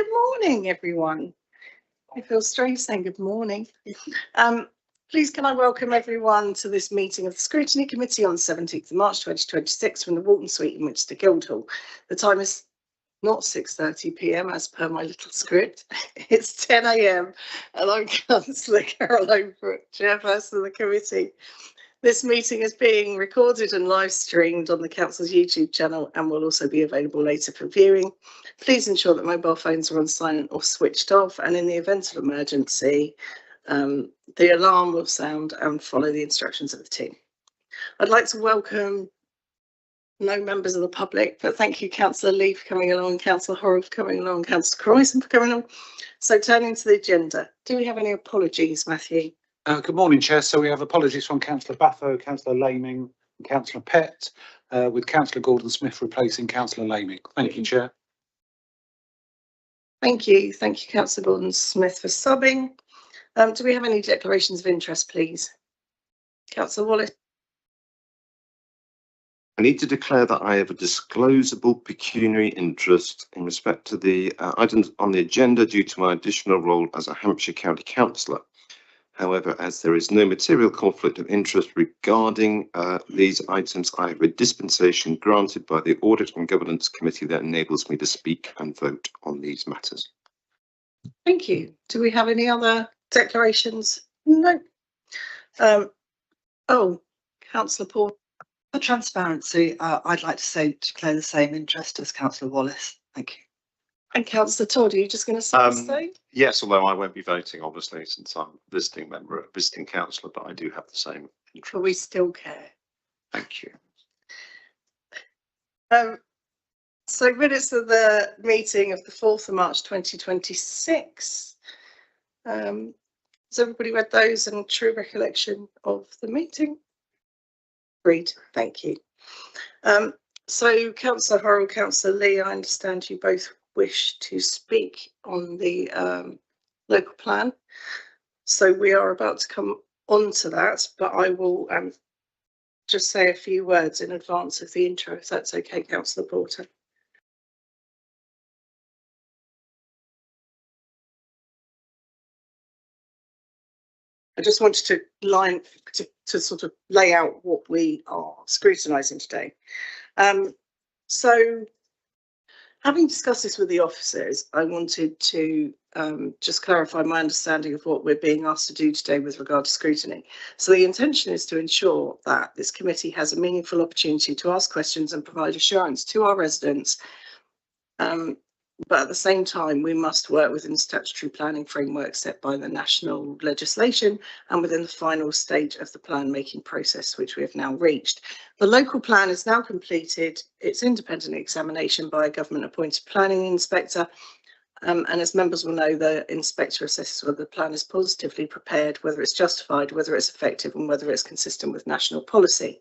Good morning, everyone. I feel strange saying good morning. Please can I welcome everyone to this meeting of the Scrutiny Committee on 17th of March 2026 from the Walton Suite in Winchester Guildhall. The time is not 6:30 p.m. as per my little script. It's 10 a.m. and I'm Councillor Carol Overbrook, Chairperson of the committee. This meeting is being recorded and live streamed on the Council's YouTube channel and will also be available later for viewing. Please ensure that mobile phones are on silent or switched off, and in the event of emergency, the alarm will sound and follow the instructions of the team. I'd like to welcome no members of the public, but thank you, Councillor Lee, for coming along, Councillor Horrell for coming along, Councillor Croyson for coming along. So turning to the agenda, do we have any apologies, Matthew? Good morning, Chair. So we have apologies from Councillor Baffo, Councillor Laming and Councillor Pett, with Councillor Gordon-Smith replacing Councillor Laming. Thank you, Chair. Thank you. Thank you, Councillor Gordon-Smith, for subbing. Do we have any declarations of interest, please? Councillor Wallace. I need to declare that I have a disclosable pecuniary interest in respect to the items on the agenda due to my additional role as a Hampshire County Councillor. However, as there is no material conflict of interest regarding these items, I have a dispensation granted by the Audit and Governance Committee that enables me to speak and vote on these matters. Thank you. Do we have any other declarations? No. Councillor Paul. For transparency, I'd like to declare the same interest as Councillor Wallace. Thank you. And Councillor Todd, are you just going to say the same? Yes, although I won't be voting, obviously, since I'm a visiting councillor, but I do have the same interest. But we still care. Thank you. So minutes of the meeting of the 4th of March 2026. Has everybody read those and true recollection of the meeting? Agreed. Thank you. So Councillor Horrell, Councillor Lee, I understand you both wish to speak on the local plan. So we are about to come on to that, but I will just say a few words in advance of the intro, if that's okay, Councillor Porter. I just wanted to sort of lay out what we are scrutinising today. So having discussed this with the officers, I wanted to just clarify my understanding of what we're being asked to do today with regard to scrutiny. So the intention is to ensure that this committee has a meaningful opportunity to ask questions and provide assurance to our residents. But at the same time, we must work within the statutory planning framework set by the national legislation and within the final stage of the plan making process, which we have now reached. The local plan is now completed its independent examination by a government appointed planning inspector. And as members will know, the inspector assesses whether the plan is positively prepared, whether it's justified, whether it's effective and whether it's consistent with national policy.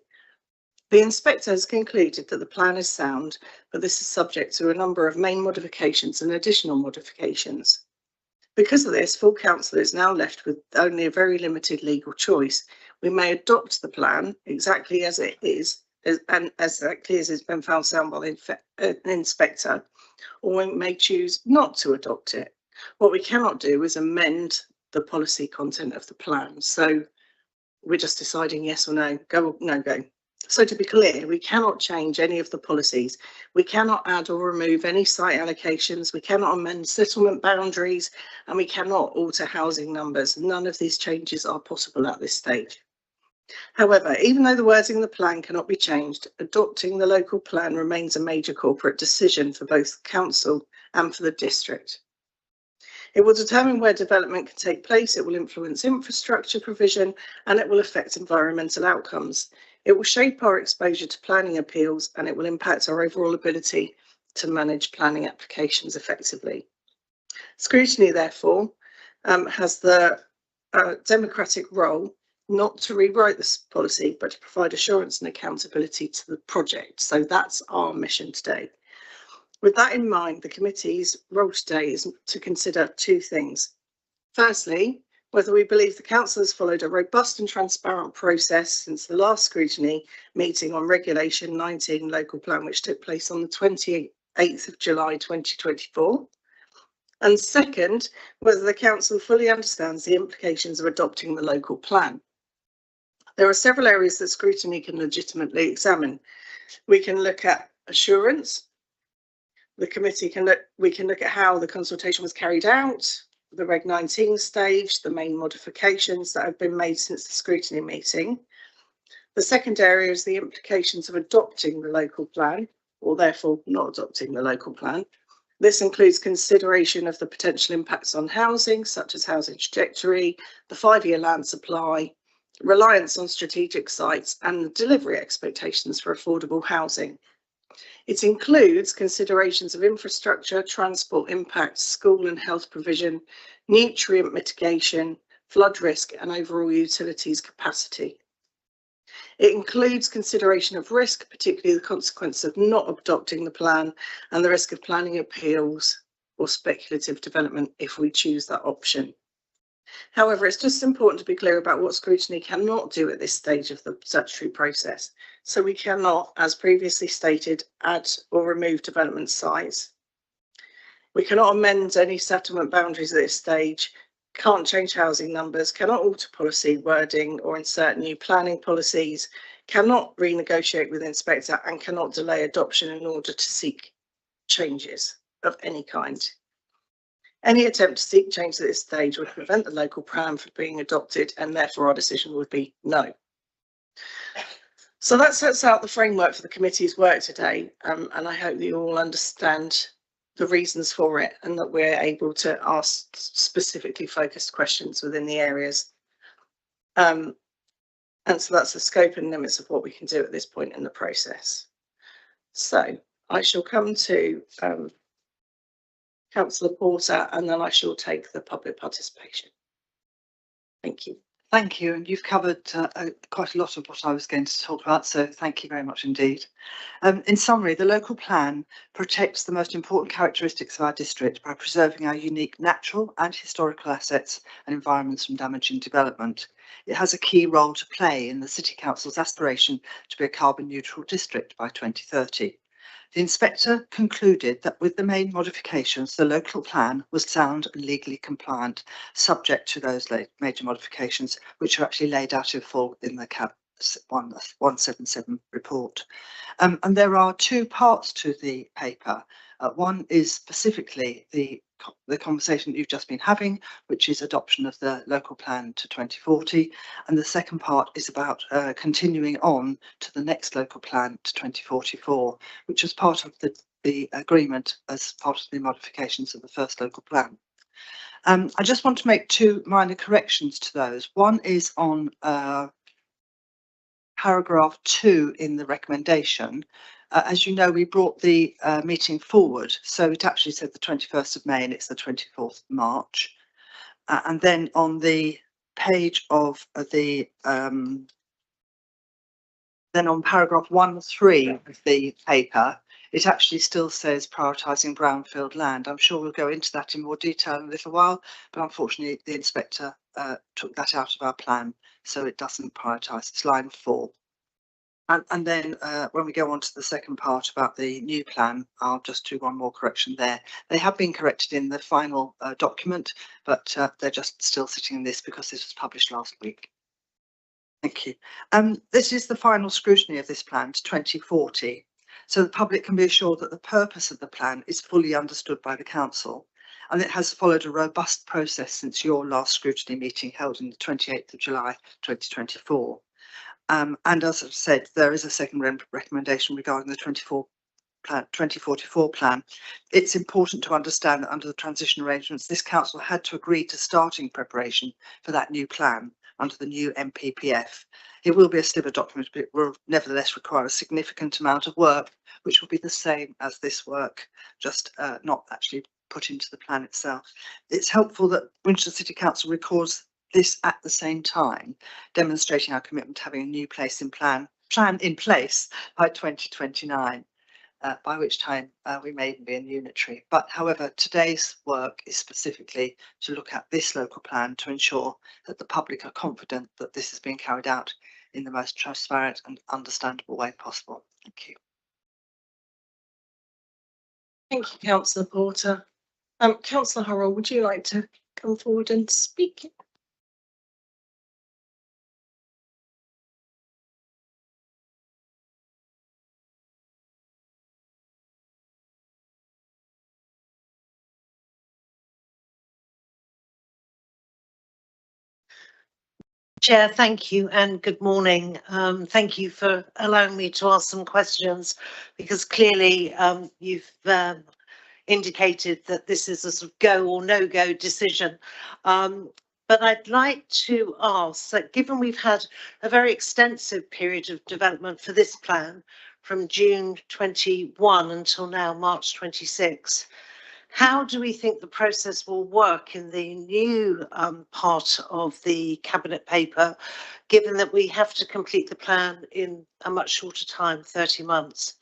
The inspector has concluded that the plan is sound, but this is subject to a number of main modifications and additional modifications. Because of this, full council is now left with only a very limited legal choice. We may adopt the plan exactly as it is, and exactly as it's been found sound by the inspector, or we may choose not to adopt it. What we cannot do is amend the policy content of the plan. So we're just deciding yes or no, go or no go. So to be clear, we cannot change any of the policies. We cannot add or remove any site allocations. We cannot amend settlement boundaries, and we cannot alter housing numbers. None of these changes are possible at this stage. However, even though the wording of the plan cannot be changed, adopting the local plan remains a major corporate decision for both council and for the district. It will determine where development can take place, it will influence infrastructure provision, and it will affect environmental outcomes. It will shape our exposure to planning appeals, and it will impact our overall ability to manage planning applications effectively. Scrutiny, therefore, has the democratic role not to rewrite this policy, but to provide assurance and accountability to the project. So that's our mission today. With that in mind, the committee's role today is to consider two things. Firstly, whether we believe the council has followed a robust and transparent process since the last scrutiny meeting on Regulation 19 local plan, which took place on the 28th of July 2024. And second, whether the council fully understands the implications of adopting the local plan. There are several areas that scrutiny can legitimately examine. We can look at assurance. The committee we can look at how the consultation was carried out, the Reg 19 stage, the main modifications that have been made since the scrutiny meeting. The second area is the implications of adopting the local plan, or therefore not adopting the local plan. This includes consideration of the potential impacts on housing, such as housing trajectory, the 5-year land supply, reliance on strategic sites, and the delivery expectations for affordable housing. It includes considerations of infrastructure, transport impacts, school and health provision, nutrient mitigation, flood risk, and overall utilities capacity. It includes consideration of risk, particularly the consequence of not adopting the plan and the risk of planning appeals or speculative development if we choose that option. However, it's just important to be clear about what scrutiny cannot do at this stage of the statutory process. So we cannot, as previously stated, add or remove development sites. We cannot amend any settlement boundaries at this stage, can't change housing numbers, cannot alter policy wording or insert new planning policies, cannot renegotiate with inspector, and cannot delay adoption in order to seek changes of any kind. Any attempt to seek change at this stage would prevent the local plan from being adopted, and therefore our decision would be no. So that sets out the framework for the committee's work today, and I hope that you all understand the reasons for it and that we're able to ask specifically focused questions within the areas. And so that's the scope and limits of what we can do at this point in the process. So I shall come to Councillor Porter, and then I shall take the public participation. Thank you. Thank you, and you've covered quite a lot of what I was going to talk about, so thank you very much indeed. In summary, the local plan protects the most important characteristics of our district by preserving our unique natural and historical assets and environments from damaging development. It has a key role to play in the City Council's aspiration to be a carbon neutral district by 2030. The inspector concluded that with the main modifications, the local plan was sound and legally compliant, subject to those major modifications, which are actually laid out in full in the CAB 177 report. And there are two parts to the paper. One is specifically the conversation that you've just been having, which is adoption of the local plan to 2040. And the second part is about continuing on to the next local plan to 2044, which was part of the agreement as part of the modifications of the first local plan. I just want to make two minor corrections to those. One is on paragraph 2 in the recommendation. As you know, we brought the meeting forward, so it actually said the 21st of May and it's the 24th of March. And then on the page of the, then on paragraph 1.3 of the paper, it actually still says prioritising brownfield land. I'm sure we'll go into that in more detail in a little while, but unfortunately the inspector took that out of our plan, so it doesn't prioritise. It's line 4. And then when we go on to the second part about the new plan, I'll just do one more correction there. They have been corrected in the final document, but they're just still sitting in this because this was published last week. Thank you. This is the final scrutiny of this plan to 2040. So the public can be assured that the purpose of the plan is fully understood by the council, and it has followed a robust process since your last scrutiny meeting held on the 28th of July 2024. And as I've said, there is a second recommendation regarding the 2044 plan. It's important to understand that under the transition arrangements, this council had to agree to starting preparation for that new plan under the new MPPF. It will be a sliver document, but it will nevertheless require a significant amount of work, which will be the same as this work, just not actually put into the plan itself. It's helpful that Winchester City Council records this at the same time, demonstrating our commitment to having a new plan in place by 2029, by which time we may even be in unitary. But however, today's work is specifically to look at this local plan to ensure that the public are confident that this is being carried out in the most transparent and understandable way possible. Thank you. Thank you, Councillor Porter. Councillor Hurrell, would you like to come forward and speak? Chair, thank you and good morning. Thank you for allowing me to ask some questions, because clearly you've indicated that this is a sort of go or no go decision. But I'd like to ask that, given we've had a very extensive period of development for this plan from June 21 until now, March 26, how do we think the process will work in the new part of the Cabinet paper, given that we have to complete the plan in a much shorter time, 30 months?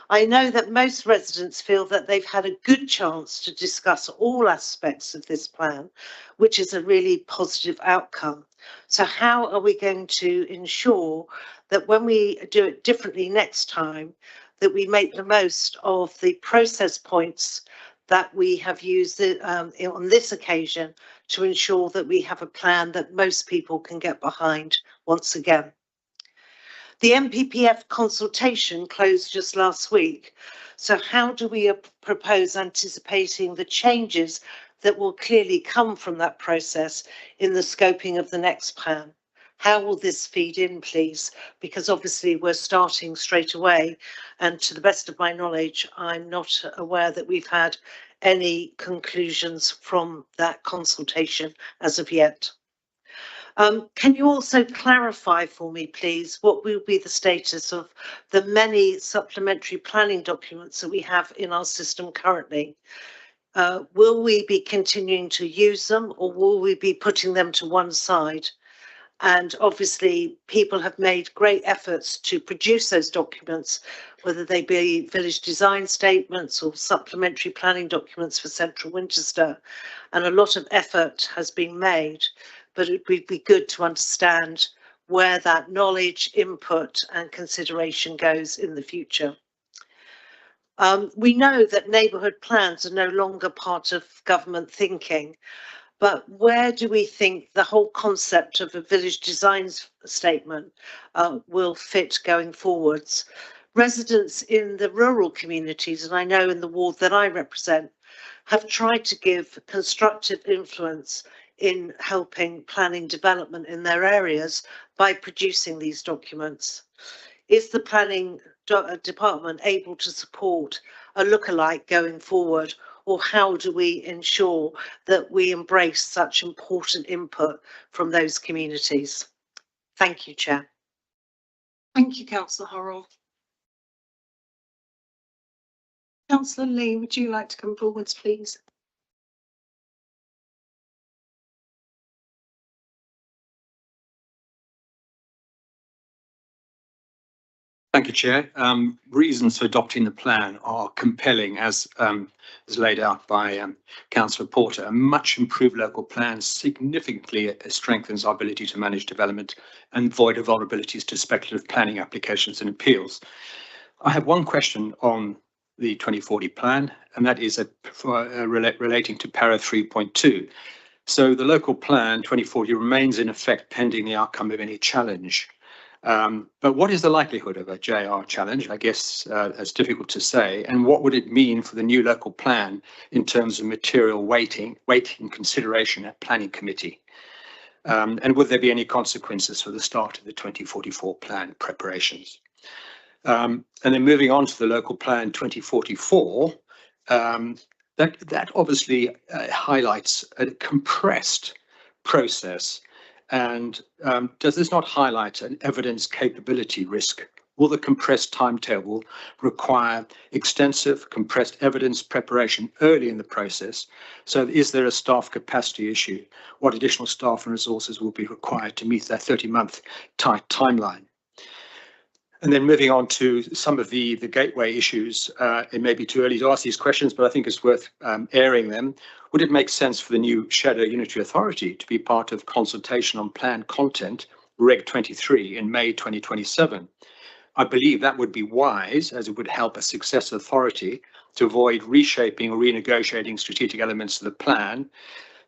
I know that most residents feel that they've had a good chance to discuss all aspects of this plan, which is a really positive outcome. So how are we going to ensure that when we do it differently next time, that we make the most of the process points that we have used on this occasion to ensure that we have a plan that most people can get behind once again? The MPPF consultation closed just last week. So how do we propose anticipating the changes that will clearly come from that process in the scoping of the next plan? How will this feed in, please? Because obviously we're starting straight away, and to the best of my knowledge, I'm not aware that we've had any conclusions from that consultation as of yet. Can you also clarify for me, please, what will be the status of the many supplementary planning documents that we have in our system currently? Will we be continuing to use them, or will we be putting them to one side? And obviously people have made great efforts to produce those documents, whether they be village design statements or supplementary planning documents for Central Winchester, and a lot of effort has been made, but it would be good to understand where that knowledge, input and consideration goes in the future. We know that neighbourhood plans are no longer part of government thinking, but where do we think the whole concept of a village design statement will fit going forwards? Residents in the rural communities, and I know in the ward that I represent, have tried to give constructive influence in helping planning development in their areas by producing these documents. Is the planning department able to support a lookalike going forward, or how do we ensure that we embrace such important input from those communities? Thank you, Chair. Thank you, Councillor Hurrell. Councillor Lee, would you like to come forwards, please? Thank you, Chair. Reasons for adopting the plan are compelling, as is laid out by Councillor Porter. A much improved local plan significantly strengthens our ability to manage development and avoid vulnerabilities to speculative planning applications and appeals. I have one question on the 2040 plan, and that is relating to para 3.2. So the local plan 2040 remains in effect pending the outcome of any challenge. But what is the likelihood of a JR challenge? I guess it's difficult to say. And what would it mean for the new local plan in terms of material weighting consideration at planning committee? And would there be any consequences for the start of the 2044 plan preparations? And then moving on to the local plan 2044, that obviously highlights a compressed process. And does this not highlight an evidence capability risk? Will the compressed timetable require extensive compressed evidence preparation early in the process? So is there a staff capacity issue? What additional staff and resources will be required to meet that 30-month tight timeline? And then moving on to some of the gateway issues, it may be too early to ask these questions, but I think it's worth airing them. Would it make sense for the new Shadow Unitary Authority to be part of consultation on plan content, Reg 23, in May 2027? I believe that would be wise, as it would help a successor authority to avoid reshaping or renegotiating strategic elements of the plan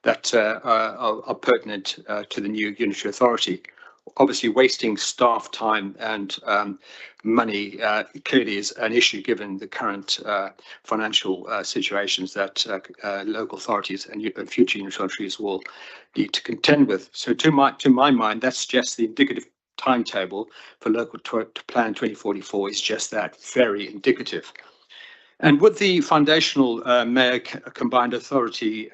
that are pertinent to the new unitary authority. Obviously, wasting staff time and money clearly is an issue given the current financial situations that local authorities and future unitary authorities will need to contend with. So to my mind, that suggests the indicative timetable for local plan 2044 is just that, very indicative. And would the foundational mayor combined authority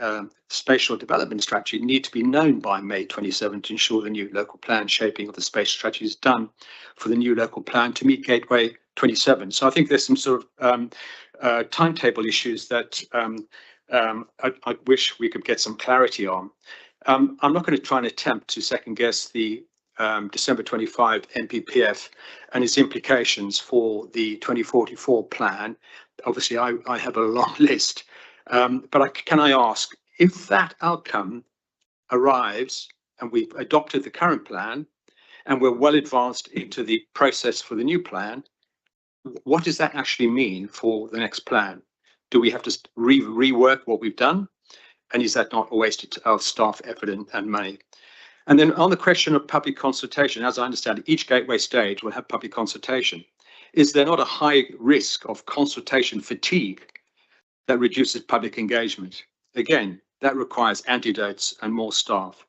spatial development strategy need to be known by May 27 to ensure the new local plan shaping of the spatial strategy is done for the new local plan to meet Gateway 27? So I think there's some sort of timetable issues that I wish we could get some clarity on. I'm not going to try and attempt to second guess the December 25 NPPF and its implications for the 2044 plan. Obviously, I have a long list, but can I ask, if that outcome arrives and we've adopted the current plan and we're well advanced into the process for the new plan, what does that actually mean for the next plan? Do we have to rework what we've done? And is that not a waste of staff effort and money? And then on the question of public consultation, as I understand it, each gateway stage will have public consultation. Is there not a high risk of consultation fatigue that reduces public engagement? Again, that requires antidotes and more staff.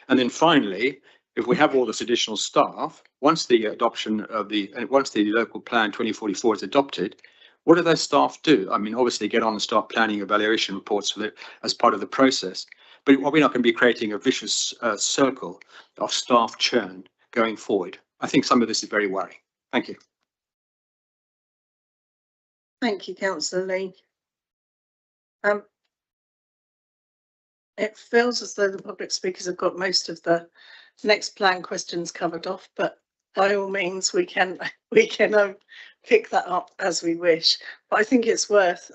And then finally, if we have all this additional staff, once the local plan 2044 is adopted, what do those staff do? I mean, obviously get on and start planning evaluation reports as part of the process. But we're not going to be creating a vicious circle of staff churn going forward. I think some of this is very worrying. Thank you. Thank you, Councillor Lee. It feels as though the public speakers have got most of the next plan questions covered off, but by all means we can pick that up as we wish. But I think it's worth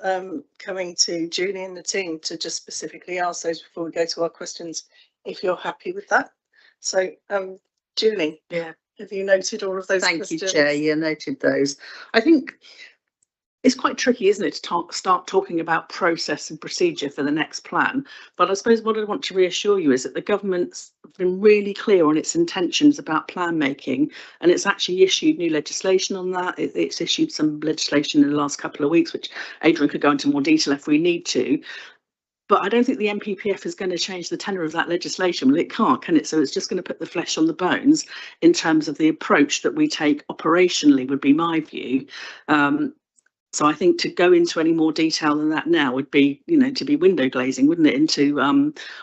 coming to Julie and the team to just specifically ask those before we go to our questions, if you're happy with that. So Julie, yeah, have you noted all of those questions? Thank you, Chair. Yeah, noted those. I think it's quite tricky, isn't it, to start talking about process and procedure for the next plan. But I suppose what I want to reassure you is that the government's been really clear on its intentions about plan making, and it's actually issued new legislation on that. It's issued some legislation in the last couple of weeks, which Adrian could go into more detail if we need to. But I don't think the NPPF is going to change the tenor of that legislation. Well, it can't, can it? So it's just going to put the flesh on the bones in terms of the approach that we take operationally, would be my view. So I think to go into any more detail than that now would be, to be window glazing, wouldn't it, into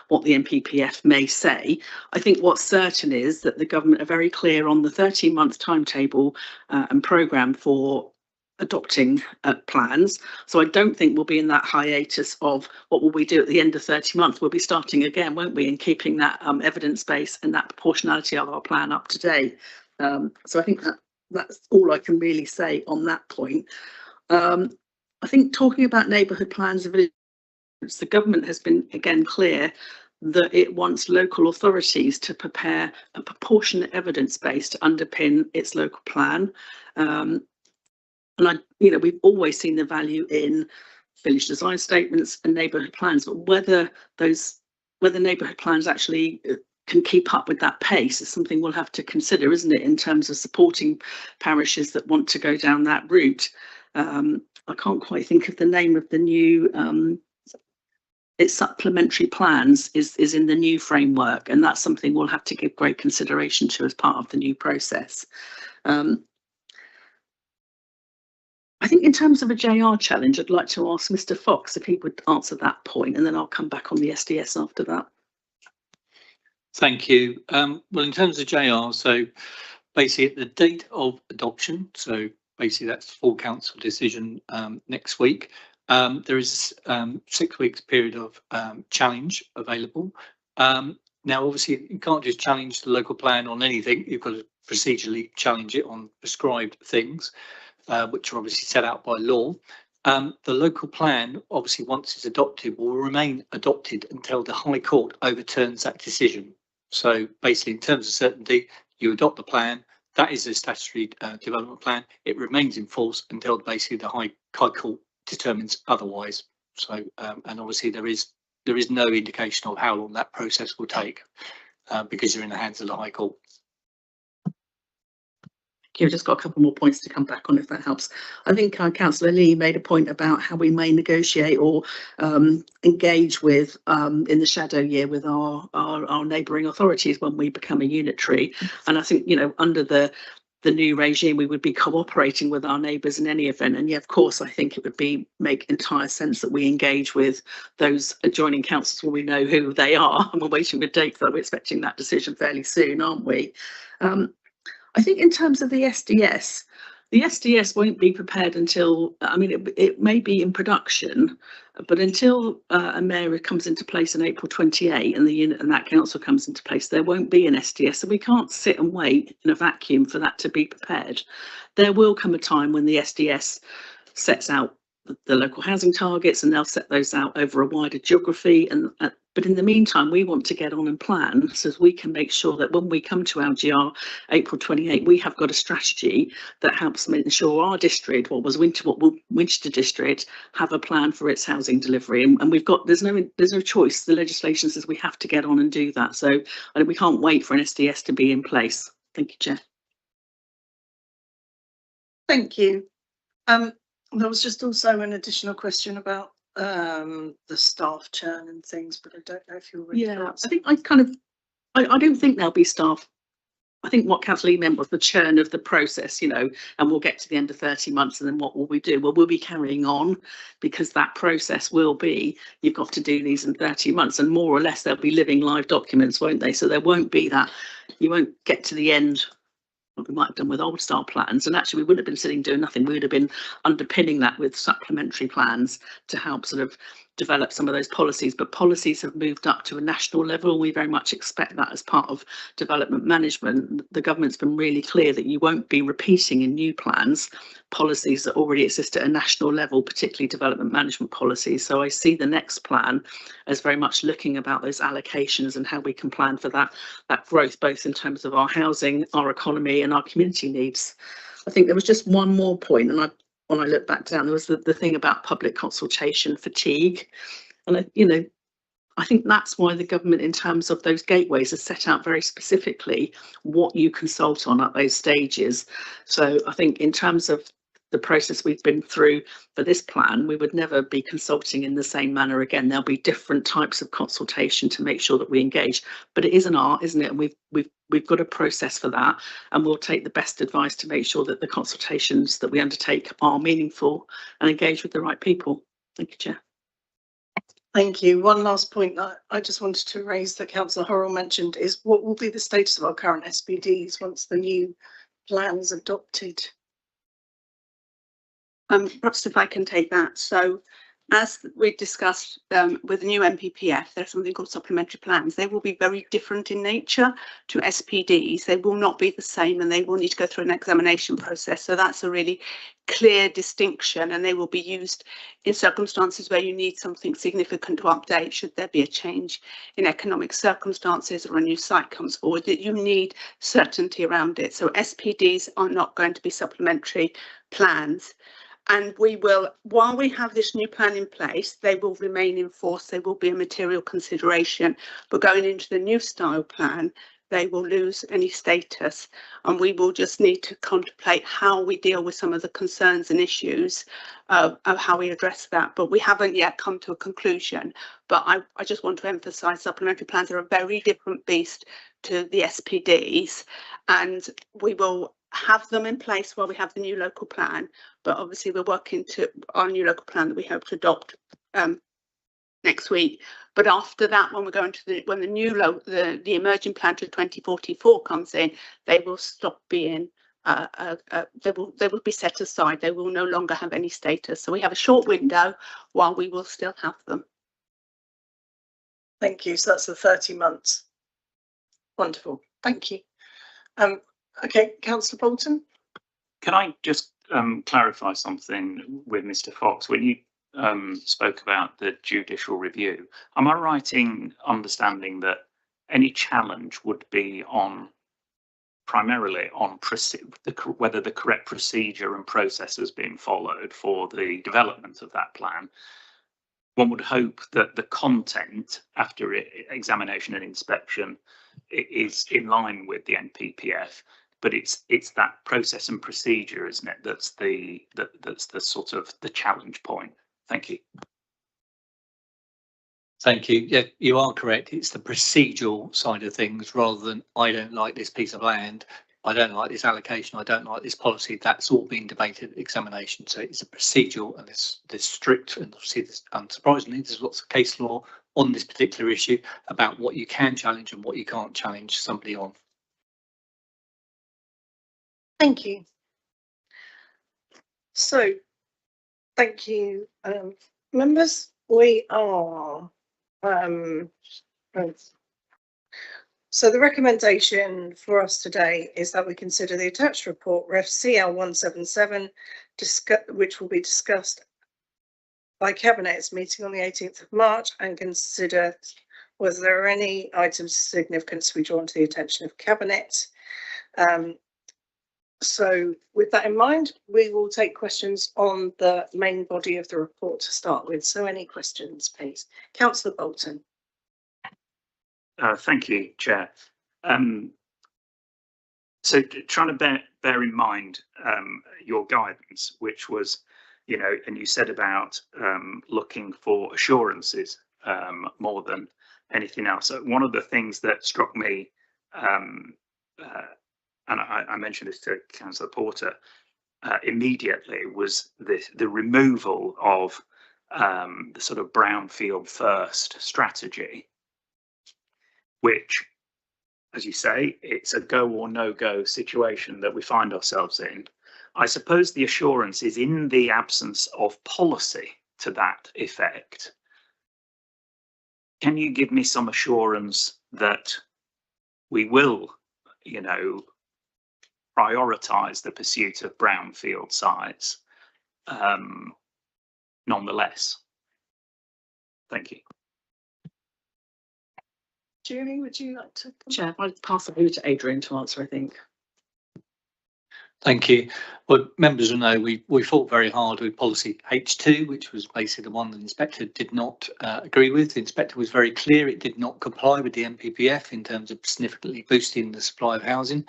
what the NPPF may say. I think what's certain is that the government are very clear on the 13-month timetable and programme for adopting plans. So I don't think we'll be in that hiatus of what will we do at the end of 30 months. We'll be starting again, won't we, and keeping that evidence base and that proportionality of our plan up to date. So I think that's all I can really say on that point. I think talking about neighbourhood plans of the government has been again clear that it wants local authorities to prepare a proportionate evidence base to underpin its local plan. And we've always seen the value in village design statements and neighbourhood plans, but whether neighbourhood plans actually can keep up with that pace is something we'll have to consider, isn't it, in terms of supporting parishes that want to go down that route. I can't quite think of the name of the new, it's supplementary plans is in the new framework, and that's something we'll have to give great consideration to as part of the new process. I think in terms of a JR challenge, I'd like to ask Mr. Fox if he would answer that point, and then I'll come back on the SDS after that. Thank you. Well, in terms of JR, so basically at the date of adoption, so basically that's full council decision next week. There is 6 weeks period of challenge available. Now, obviously, you can't just challenge the local plan on anything. You've got to procedurally challenge it on prescribed things, which are obviously set out by law. The local plan, obviously, once it's adopted, will remain adopted until the High Court overturns that decision. So basically, in terms of certainty, you adopt the plan, that is a statutory development plan. It remains in force until basically the High Court determines otherwise. So, and obviously there is no indication of how long that process will take because you're in the hands of the High Court. I've just got a couple more points to come back on if that helps. I think Councillor Lee made a point about how we may negotiate or engage with in the shadow year with our neighbouring authorities when we become a unitary. And I think, you know, under the new regime, we would be cooperating with our neighbours in any event. And yeah, of course, I think it would make entire sense that we engage with those adjoining councils when we know who they are. And we're waiting with dates, so we're expecting that decision fairly soon, aren't we? I think in terms of the SDS won't be prepared until, I mean, it may be in production, but until a mayor comes into place in April 28 and the unit and that council comes into place, there won't be an SDS. So we can't sit and wait in a vacuum for that to be prepared. There will come a time when the SDS sets out the local housing targets, and they'll set those out over a wider geography. And but in the meantime, we want to get on and plan so we can make sure that when we come to LGR April 28, we have got a strategy that helps ensure our district, what will Winchester district, have a plan for its housing delivery. And we've got there's no choice. The legislation says we have to get on and do that. So we can't wait for an SDS to be in place. Thank you, Chair. Thank you. There was just also an additional question about the staff churn and things, but I don't know if you're ready. Yeah, I think I don't think there'll be staff. I think what Councillor Lee meant was the churn of the process, you know, and we'll get to the end of 30 months and then what will we do? Well, we'll be carrying on because that process will be, you've got to do these in 30 months and more or less they'll be living live documents, won't they? So there won't be that, you won't get to the end what we might have done with old style plans, and actually we wouldn't have been sitting doing nothing. We would have been underpinning that with supplementary plans to help sort of develop some of those policies. But policies have moved up to a national level. We very much expect that as part of development management. The government's been really clear that you won't be repeating in new plans policies that already exist at a national level, particularly development management policies. So I see the next plan as very much looking about those allocations and how we can plan for that growth, both in terms of our housing, our economy and our community needs. I think there was just one more point, and when I look back down, there was the thing about public consultation fatigue. And I think that's why the government, in terms of those gateways, has set out very specifically what you consult on at those stages. So I think in terms of the process we've been through for this plan, we would never be consulting in the same manner again. There'll be different types of consultation to make sure that we engage. But it is an art, isn't it? And we've got a process for that, and we'll take the best advice to make sure that the consultations that we undertake are meaningful and engage with the right people. Thank you, Chair. Thank you. One last point that I just wanted to raise that Councillor Horrell mentioned is what will be the status of our current SPDs once the new plan is adopted? Perhaps if I can take that. So as we discussed with the new MPPF, there's something called supplementary plans. They will be very different in nature to SPDs. They will not be the same and they will need to go through an examination process. So that's a really clear distinction, and they will be used in circumstances where you need something significant to update should there be a change in economic circumstances or a new site comes forward, that you need certainty around it. So SPDs are not going to be supplementary plans. And we will, while we have this new plan in place, they will remain in force. They will be a material consideration. But going into the new style plan, they will lose any status. And we will just need to contemplate how we deal with some of the concerns and issues of how we address that. But we haven't yet come to a conclusion. But I just want to emphasise supplementary plans are a very different beast to the SPDs. And we will have them in place while we have the new local plan, but obviously we're working to our new local plan that we hope to adopt next week. But after that, when we're going to when the new the emerging plan to 2044 comes in, they will stop being they will be set aside. They will no longer have any status. So we have a short window while we will still have them. Thank you. So that's the 30 months. Wonderful. Thank you. Okay, Councillor Bolton. Can I just clarify something with Mr. Fox? When you spoke about the judicial review, am I right in understanding that any challenge would be on primarily on whether the correct procedure and process has been followed for the development of that plan. One would hope that the content after examination and inspection is in line with the NPPF, but it's that process and procedure, isn't it? That's the sort of the challenge point. Thank you. Thank you. Yeah, you are correct. It's the procedural side of things rather than I don't like this piece of land, I don't like this allocation, I don't like this policy. That's all being debated at examination. So it's a procedural and this strict, and obviously this, unsurprisingly, there's lots of case law on this particular issue about what you can challenge and what you can't challenge somebody on. Thank you. So, thank you, members. We are so the recommendation for us today is that we consider the attached report Ref CL 177, which will be discussed by Cabinet's meeting on the 18th of March, and consider whether there are any items of significance to be drawn to the attention of Cabinet. So with that in mind, we will take questions on the main body of the report to start with. So any questions, please? Councillor Bolton. Thank you, Chair. So trying to bear in mind your guidance, which was, you know, and you said about looking for assurances more than anything else. So one of the things that struck me, and I mentioned this to Councillor Porter immediately, was the removal of the sort of brownfield first strategy, which, as you say, it's a go or no go situation that we find ourselves in. I suppose the assurance is in the absence of policy to that effect. Can you give me some assurance that we will, you know, prioritise the pursuit of brownfield sites nonetheless? Thank you. Julie, would you like to? Chair, I'd pass it over to Adrian to answer, I think. Thank you. Well, members will know we fought very hard with policy H2, which was basically the one that the inspector did not agree with. The inspector was very clear it did not comply with the NPPF in terms of significantly boosting the supply of housing.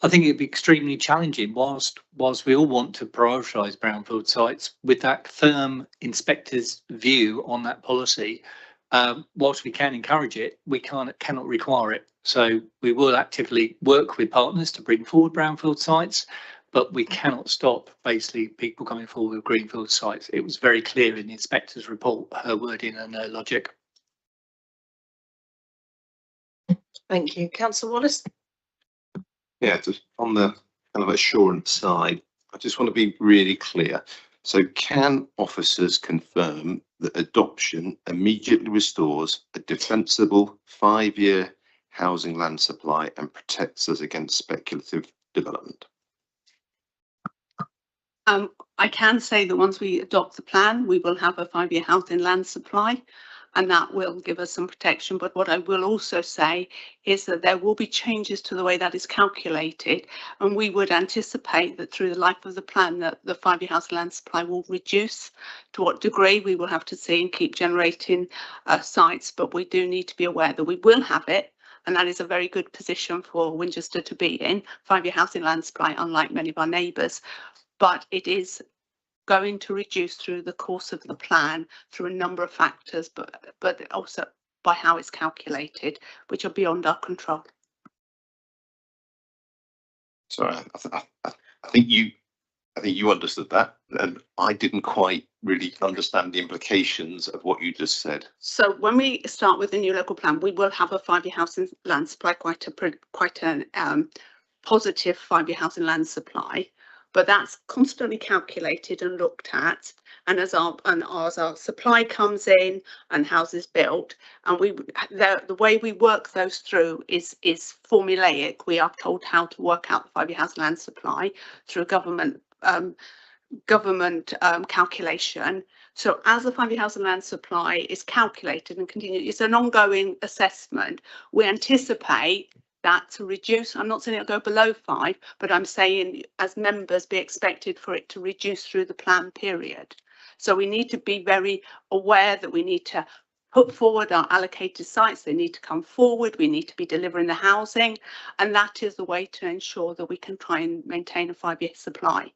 I think it'd be extremely challenging whilst we all want to prioritise brownfield sites with that firm inspector's view on that policy. Whilst we can encourage it, we cannot require it. So we will actively work with partners to bring forward brownfield sites, but we cannot stop basically people coming forward with greenfield sites. It was very clear in the inspector's report, her wording and her logic. Thank you. Councillor Wallace. Yeah, just on the kind of assurance side, I just want to be really clear. So can officers confirm that adoption immediately restores a defensible 5-year housing land supply and protects us against speculative development? I can say that once we adopt the plan, we will have a 5-year housing land supply, and that will give us some protection. But what I will also say is that there will be changes to the way that is calculated, and we would anticipate that through the life of the plan that the 5-year housing land supply will reduce. To what degree we will have to see and keep generating sites, but we do need to be aware that we will have it, and that is a very good position for Winchester to be in. 5-year housing land supply, unlike many of our neighbours, but it is going to reduce through the course of the plan through a number of factors, but also by how it's calculated, which are beyond our control. Sorry, I think you understood that, and I didn't quite really understand the implications of what you just said. So when we start with the new local plan, we will have a 5-year housing land supply, quite a positive 5-year housing land supply. But that's constantly calculated and looked at, and as our supply comes in and houses built, and the way we work those through is formulaic. We are told how to work out the 5-year housing land supply through government calculation. So as the 5-year housing land supply is calculated and continued, it's an ongoing assessment. We anticipate that to reduce. I'm not saying it'll go below 5, but I'm saying as members be expected for it to reduce through the plan period. So we need to be very aware that we need to put forward our allocated sites. They need to come forward. We need to be delivering the housing, and that is the way to ensure that we can try and maintain a 5-year supply.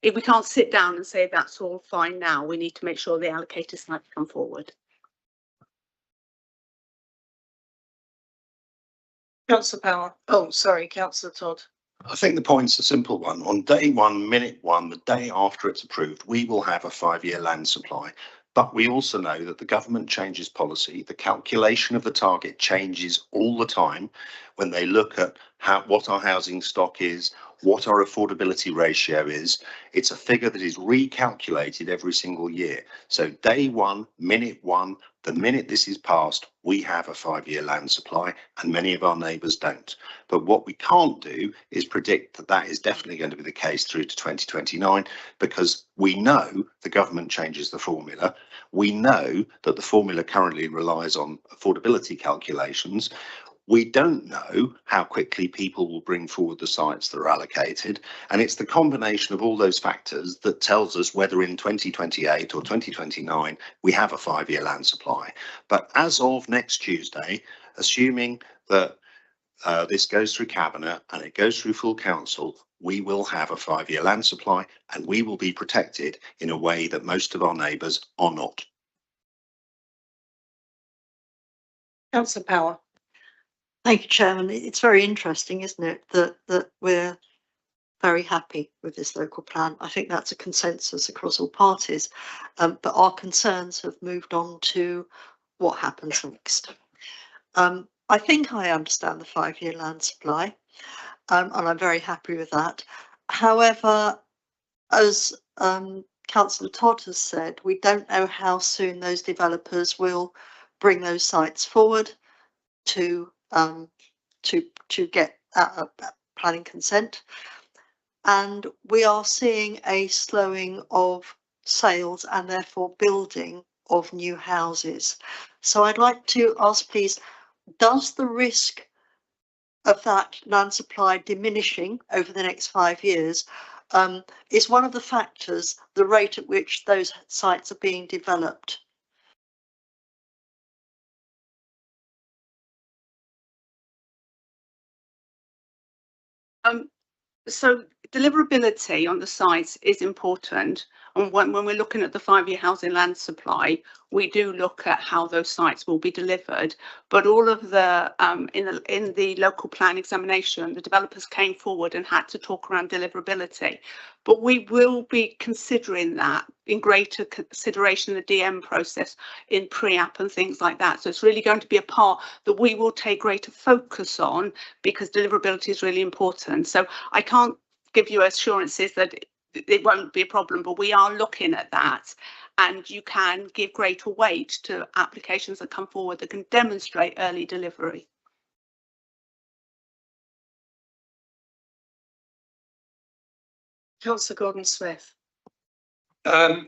If we can't sit down and say that's all fine now, we need to make sure the allocated sites come forward. Councillor Power. Oh, sorry, Councillor Todd. I think the point's a simple one. On day 1, minute 1, the day after it's approved, we will have a 5-year land supply. But we also know that the government changes policy. The calculation of the target changes all the time when they look at what our housing stock is, what our affordability ratio is. It's a figure that is recalculated every single year. So day 1, minute 1, the minute this is passed, we have a 5-year land supply, and many of our neighbours don't. But what we can't do is predict that that is definitely going to be the case through to 2029, because we know the government changes the formula. We know that the formula currently relies on affordability calculations. We don't know how quickly people will bring forward the sites that are allocated. And it's the combination of all those factors that tells us whether in 2028 or 2029 we have a 5-year land supply. But as of next Tuesday, assuming that this goes through Cabinet and it goes through full council, we will have a 5-year land supply, and we will be protected in a way that most of our neighbours are not. Councillor Power. Thank you, Chairman. It's very interesting, isn't it, that we're very happy with this local plan. I think that's a consensus across all parties, but our concerns have moved on to what happens next. I think I understand the 5-year land supply, and I'm very happy with that. However, as Councillor Todd has said, we don't know how soon those developers will bring those sites forward to get planning consent, and we are seeing a slowing of sales and therefore building of new houses. So I'd like to ask, please, does the risk of that land supply diminishing over the next 5 years, is one of the factors the rate at which those sites are being developed? So deliverability on the sites is important, and when we're looking at the 5-year housing land supply, we do look at how those sites will be delivered. But all of the in the local plan examination, the developers came forward and had to talk around deliverability. But we will be considering that in greater consideration in the DM process, in pre-app and things like that. So it's really going to be a part that we will take greater focus on, because deliverability is really important. So I can't give you assurances that it won't be a problem, but we are looking at that, and you can give greater weight to applications that come forward that can demonstrate early delivery. Councillor Gordon-Smith. I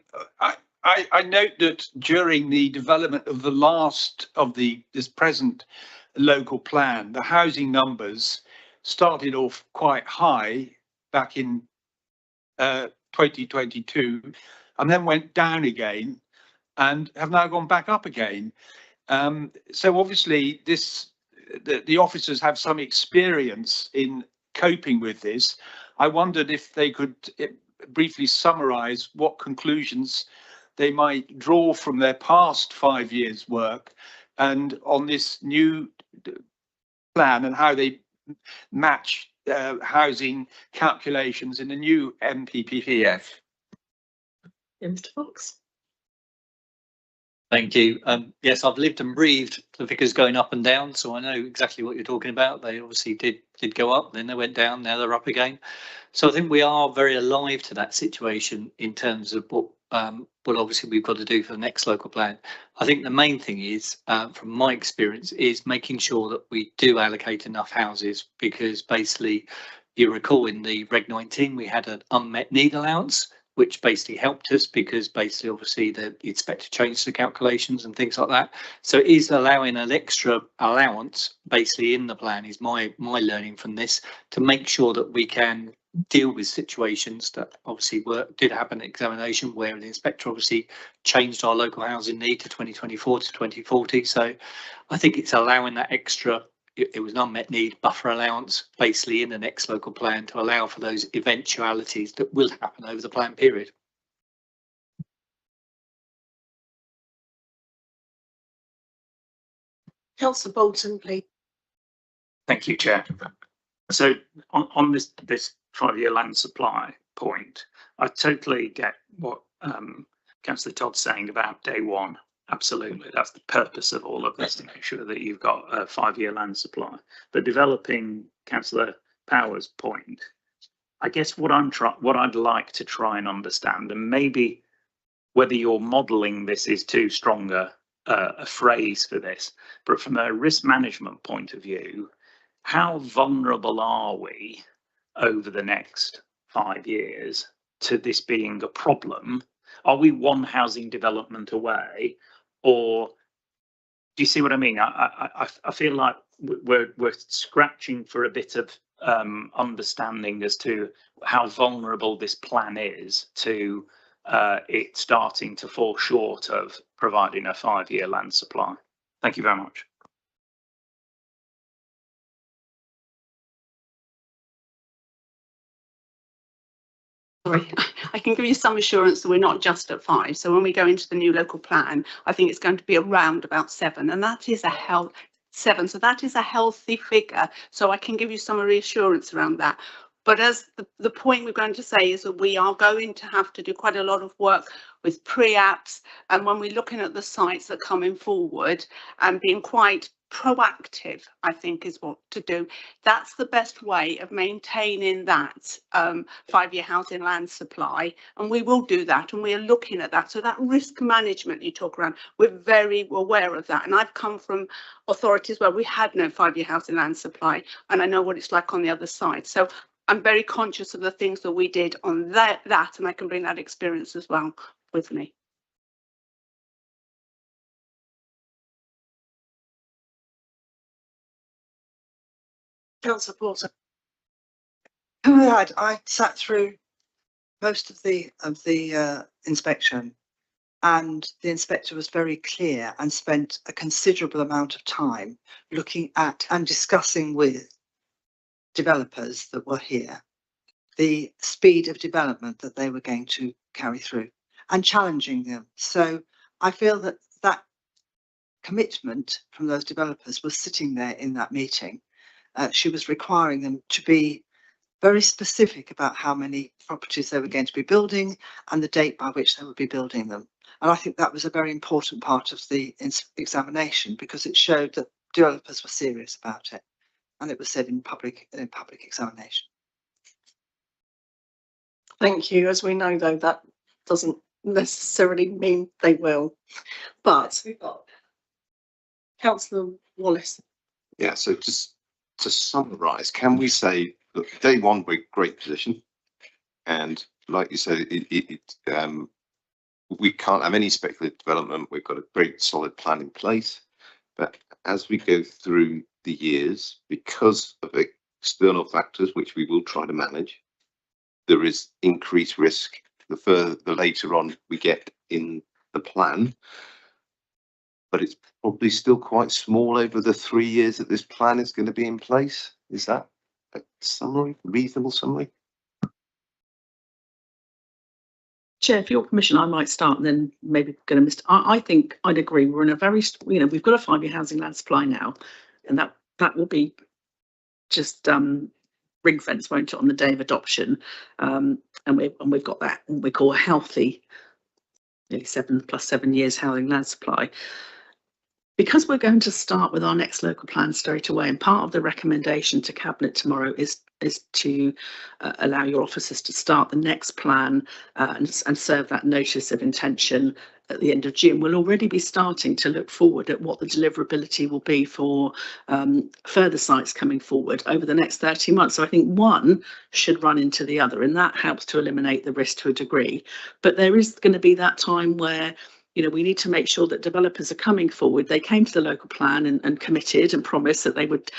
note that during the development of this present local plan, the housing numbers started off quite high back in 2022, and then went down again and have now gone back up again. So obviously the officers have some experience in coping with this. I wondered if they could briefly summarise what conclusions they might draw from their past 5 years' work and on this new plan, and how they match housing calculations in the new MPPF. Mr. Fox. Thank you. Yes, I've lived and breathed the figures going up and down, so I know exactly what you're talking about. They obviously did go up, then they went down, now they're up again. So I think we are very alive to that situation in terms of what obviously we've got to do for the next local plan. I think the main thing is, from my experience, is making sure that we do allocate enough houses, because basically, you recall in the Reg 19 we had an unmet need allowance, which basically helped us because basically obviously the inspector changed the calculations and things like that. So it is allowing an extra allowance basically in the plan, is my learning from this, to make sure that we can deal with situations that obviously did happen at examination, where the inspector obviously changed our local housing need to 2024 to 2040. So I think it's allowing that extra, it was an unmet need buffer allowance basically in the next local plan to allow for those eventualities that will happen over the plan period. Councillor Bolton, please. Thank you, Chair. So on this 5-year land supply point, I totally get what Councillor Todd's saying about day one. Absolutely, that's the purpose of all of this, to make sure that you've got a 5-year land supply. But developing Councillor Power's point, I guess what I'd like to try and understand, and maybe whether you're modelling this is too strong a phrase for this, but from a risk management point of view, how vulnerable are we over the next 5 years to this being a problem? Are we one housing development away, or do you see what I mean? I feel like we're scratching for a bit of understanding as to how vulnerable this plan is to it starting to fall short of providing a 5-year land supply. Thank you very much. Sorry, I can give you some assurance that we're not just at 5. So when we go into the new local plan, I think it's going to be around about 7, and that is a 7. So that is a healthy figure. So I can give you some reassurance around that. But as the point we're going to say is that we are going to have to do quite a lot of work with pre-apps, and when we're looking at the sites that are coming forward and being quite proactive, I think is what to do. That's the best way of maintaining that 5-year housing land supply, and we will do that, and we are looking at that. So that risk management you talk around, we're very aware of that, and I've come from authorities where we had no 5-year housing land supply, and I know what it's like on the other side. So I'm very conscious of the things that we did on that, and I can bring that experience as well with me. Councillor Porter. I sat through most of the inspection, and the inspector was very clear and spent a considerable amount of time looking at and discussing with developers that were here the speed of development that they were going to carry through and challenging them. So I feel that that commitment from those developers was sitting there in that meeting. She was requiring them to be very specific about how many properties they were going to be building and the date by which they would be building them. And I think that was a very important part of the examination, because it showed that developers were serious about it, and it was said in public examination. Thank you. As we know, though, that doesn't necessarily mean they will. But Councillor Wallace. Yeah, so just to summarise, can we say, look, day one, we're in great position, and like you said, we can't have any speculative development. We've got a great solid plan in place, but as we go through the years, because of external factors which we will try to manage, there is increased risk the later on we get in the plan, but it's probably still quite small over the 3 years that this plan is going to be in place. Is that a summary, reasonable summary? Chair, for your permission, I might start and then maybe going to miss. I think I'd agree. We're in a very, we've got a 5-year housing land supply now, and that will be just ring fence, won't it, on the day of adoption, and we've got that what we call a healthy, nearly 7+7 years housing land supply. Because we're going to start with our next local plan straight away, and part of the recommendation to Cabinet tomorrow is to allow your officers to start the next plan and serve that notice of intention at the end of June, we'll already be starting to look forward at what the deliverability will be for further sites coming forward over the next 30 months. So I think one should run into the other, and that helps to eliminate the risk to a degree. But there is going to be that time where, you know, we need to make sure that developers are coming forward. They came to the local plan and committed and promised that they would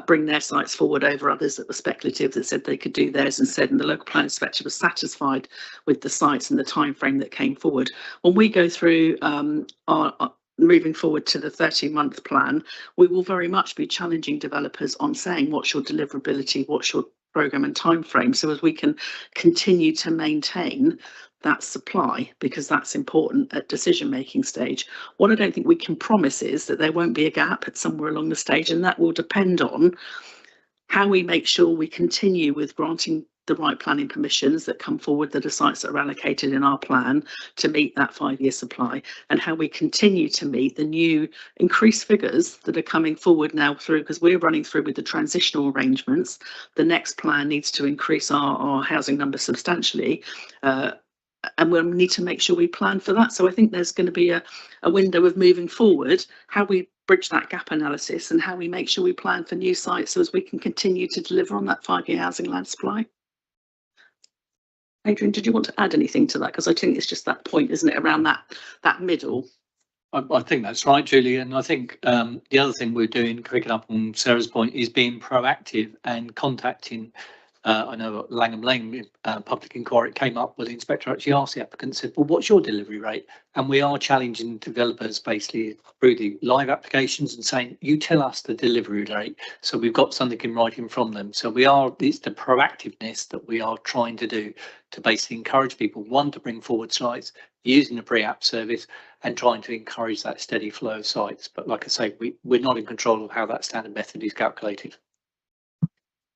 bring their sites forward over others that were speculative, that said they could do theirs instead, and the local plan inspector was satisfied with the sites and the time frame that came forward. When we go through our moving forward to the 30-month plan, we will very much be challenging developers on saying what's your deliverability, what's your programme and time frame, so as we can continue to maintain that supply, because that's important at decision making stage. What I don't think we can promise is that there won't be a gap at somewhere along the stage, and that will depend on how we make sure we continue with granting the right planning permissions that come forward, that are sites that are allocated in our plan to meet that 5-year supply, and how we continue to meet the new increased figures that are coming forward now through, because we're running through with the transitional arrangements. The next plan needs to increase our housing numbers substantially, and we'll need to make sure we plan for that. So I think there's going to be a window of moving forward, how we bridge that gap analysis and how we make sure we plan for new sites so as we can continue to deliver on that 5-year housing land supply. Adrian, did you want to add anything to that? Because I think it's just that point, isn't it, around that middle. I think that's right, Julie. And I think the other thing we're doing, picking up on Sarah's point, is being proactive and contacting. I know at Langham Lane public inquiry came up where the inspector actually asked the applicant, said, well, what's your delivery rate? And we are challenging developers basically through the live applications and saying, you tell us the delivery rate. So we've got something in writing from them. So it's the proactiveness that we are trying to do to basically encourage people, one, to bring forward sites using the pre-app service and trying to encourage that steady flow of sites. But like I say, we're not in control of how that standard method is calculated.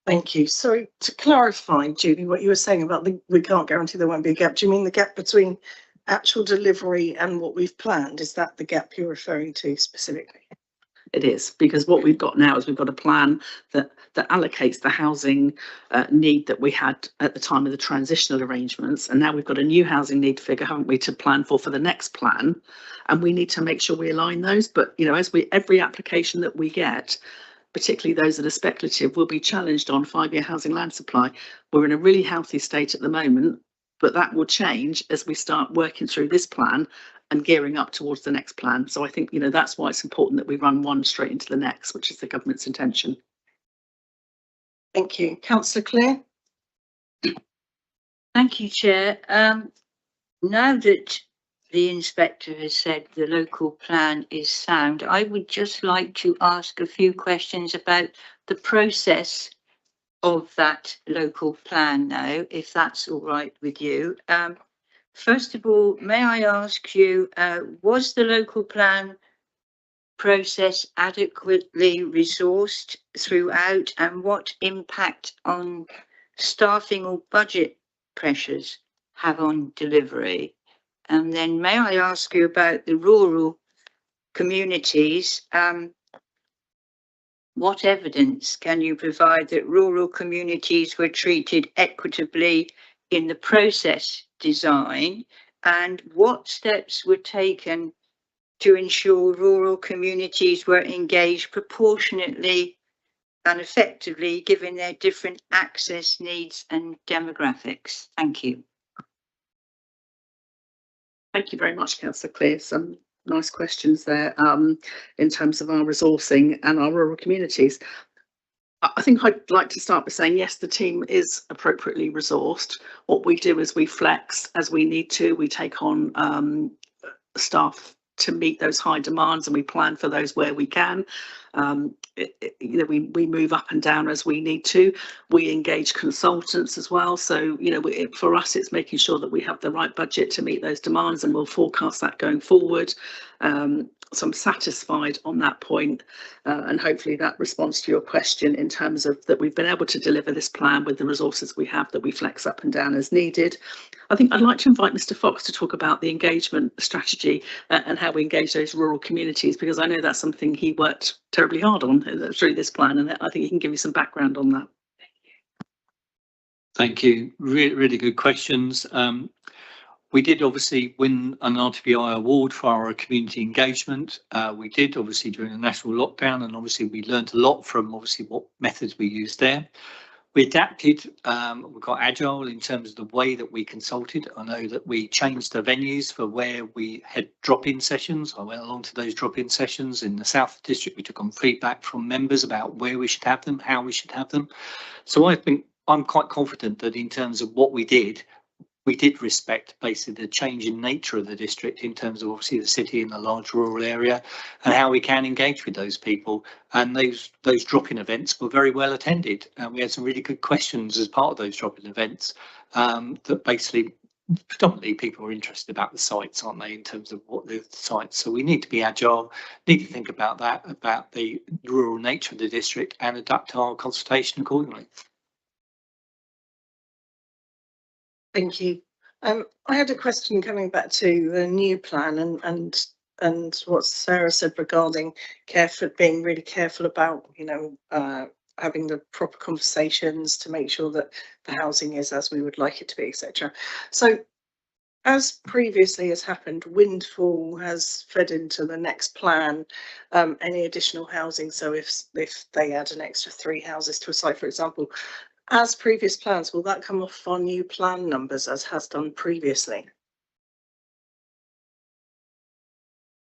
Thank you. Sorry, to clarify, Julie, what you were saying about we can't guarantee there won't be a gap. Do you mean the gap between actual delivery and what we've planned? Is that the gap you're referring to specifically? It is, because what we've got now is we've got a plan that allocates the housing need that we had at the time of the transitional arrangements, and now we've got a new housing need figure, haven't we, to plan for the next plan, and we need to make sure we align those. But you know, as every application that we get, particularly those that are speculative, will be challenged on 5-year housing land supply. We're in a really healthy state at the moment, but that will change as we start working through this plan and gearing up towards the next plan. So I think, you know, that's why it's important that we run one straight into the next, which is the government's intention. Thank you. Councillor Clare. Thank you, Chair. Now that the inspector has said the local plan is sound, I would just like to ask a few questions about the process of that local plan now, if that's all right with you. First of all, may I ask you, was the local plan process adequately resourced throughout, and what impact on staffing or budget pressures have on delivery? And then may I ask you about the rural communities? What evidence can you provide that rural communities were treated equitably in the process design, and what steps were taken to ensure rural communities were engaged proportionately and effectively given their different access needs and demographics? Thank you. Thank you very much, Councillor Clare. Some nice questions there in terms of our resourcing and our rural communities. I think I'd like to start by saying, yes, the team is appropriately resourced. What we do is we flex as we need to. We take on staff to meet those high demands, and we plan for those where we can. You know, we move up and down as we need to. We engage consultants as well. So, you know, for us, it's making sure that we have the right budget to meet those demands, and we'll forecast that going forward. So I'm satisfied on that point, and hopefully that responds to your question in terms of that we've been able to deliver this plan with the resources we have, that we flex up and down as needed. I think I'd like to invite Mr. Fox to talk about the engagement strategy and how we engage those rural communities, because I know that's something he worked terribly hard on through this plan, and I think he can give you some background on that. Thank you. Really good questions. We did obviously win an RTBI award for our community engagement. We did obviously during the national lockdown, and obviously we learned a lot from obviously what methods we used there. We adapted, we got agile in terms of the way that we consulted. I know that we changed the venues for where we had drop-in sessions. I went along to those drop-in sessions in the South District. We took on feedback from members about where we should have them, how we should have them. So I think I'm quite confident that in terms of what we did respect basically the change in nature of the district in terms of obviously the city in a large rural area and how we can engage with those people. And those drop-in events were very well attended. And we had some really good questions as part of those drop-in events that basically predominantly people are interested about the sites, aren't they, in terms of what the sites. So we need to be agile, need to think about that, about the rural nature of the district and adapt our consultation accordingly. Thank you. I had a question coming back to the new plan and what Sarah said regarding being really careful about, having the proper conversations to make sure that the housing is as we would like it to be, etc. So, as previously has happened, Windfall has fed into the next plan any additional housing. So if they add an extra 3 houses to a site, for example, as previous plans, will that come off our new plan numbers as has done previously?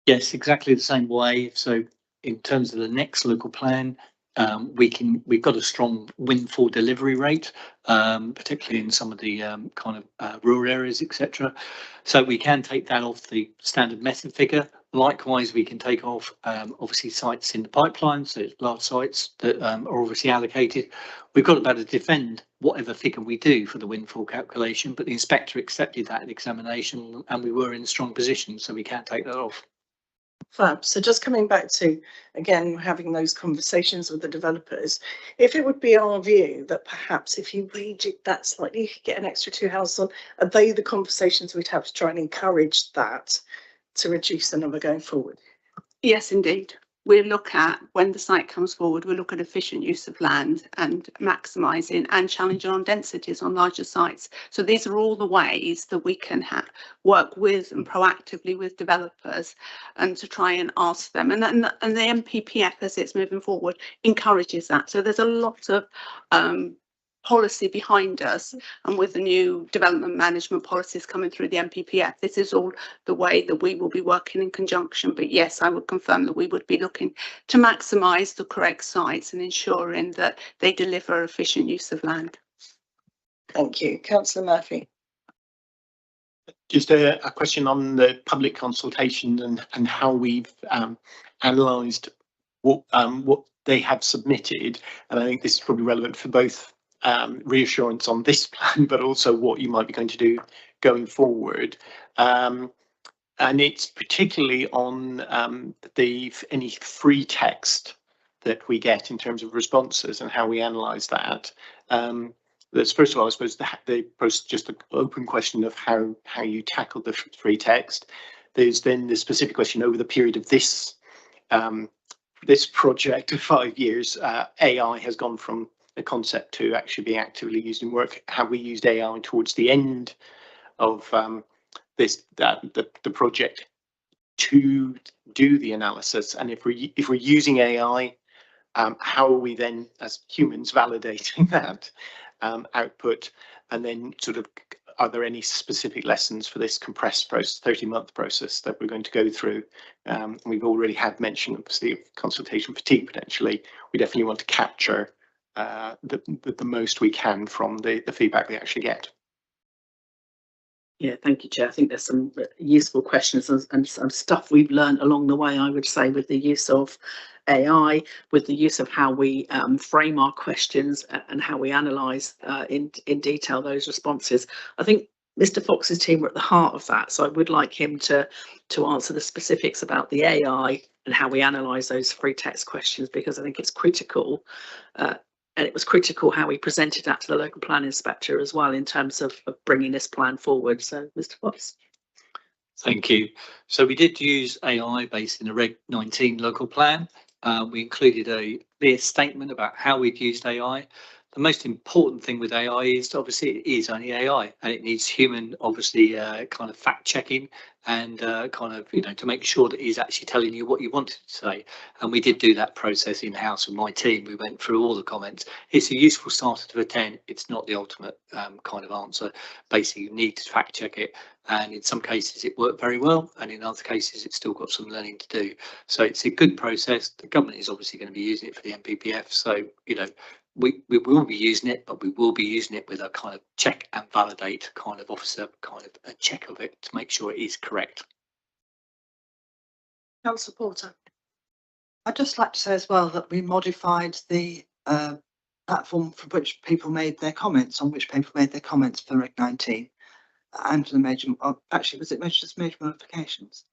Yes, exactly the same way. So in terms of the next local plan, we've got a strong Windfall delivery rate, particularly in some of the kind of rural areas, etc. So we can take that off the standard method figure. Likewise, we can take off obviously sites in the pipeline, so large sites that are obviously allocated. We've got to be able to defend whatever figure we do for the Windfall calculation, but the inspector accepted that in examination and we were in a strong position, so we can take that off. Fab. So just coming back to, again, having those conversations with the developers, if it would be our view that perhaps if you rejig that slightly, you could get an extra 2 houses on, are they the conversations we'd have to try and encourage that to reduce the number going forward? Yes, indeed. We'll look at, when the site comes forward, we'll look at efficient use of land and maximising and challenging on densities on larger sites. So these are all the ways that we can work with and proactively with developers and to try and ask them. And the MPPF, as it's moving forward, encourages that. So there's a lot of policy behind us, and with the new development management policies coming through the MPPF, this is all the way that we will be working in conjunction. But yes, I would confirm that we would be looking to maximise the correct sites and ensuring that they deliver efficient use of land. Thank you. Councillor Murphy. Just a question on the public consultation and how we've analysed what they have submitted, and I think this is probably relevant for both reassurance on this plan, but also what you might be going to do going forward. And it's particularly on any free text that we get in terms of responses and how we analyse that. That's first of all, I suppose, the process, just an open question of how you tackle the free text. There's then the specific question over the period of this project of 5 years. AI has gone from a concept to actually being actively used in work. Have we used AI towards the end of the project to do the analysis? And if we're using AI, how are we then as humans validating that output? And then sort of, are there any specific lessons for this compressed process, 30-month process that we're going to go through? We've already had mention, obviously, of consultation fatigue potentially. We definitely want to capture the most we can from the feedback we actually get. Yeah, thank you, Chair. I think there's some useful questions and some stuff we've learned along the way, I would say, with the use of AI, with the use of how we frame our questions and how we analyse in detail those responses. I think Mr. Fox's team were at the heart of that, so I would like him to answer the specifics about the AI and how we analyse those free text questions, because I think it's critical. And it was critical how we presented that to the local plan inspector as well in terms of bringing this plan forward. So, Mr. Fox. Thank you. So we did use AI based in a Reg 19 local plan. We included a clear statement about how we'd used AI. The most important thing with AI is obviously it is only AI, and it needs human, obviously, kind of fact checking and kind of, to make sure that he's actually telling you what you wanted to say. And we did do that process in house with my team. We went through all the comments. It's a useful starter to attend. It's not the ultimate kind of answer. Basically, you need to fact check it. And in some cases it worked very well, and in other cases it's still got some learning to do. So it's a good process. The government is obviously going to be using it for the MPPF. So, we will be using it, but we will be using it with a kind of check and validate kind of officer, kind of a check of it to make sure it is correct. Councillor Porter. I'd just like to say as well that we modified the platform for which people made their comments, for Reg 19 and the major, actually was it just major modifications?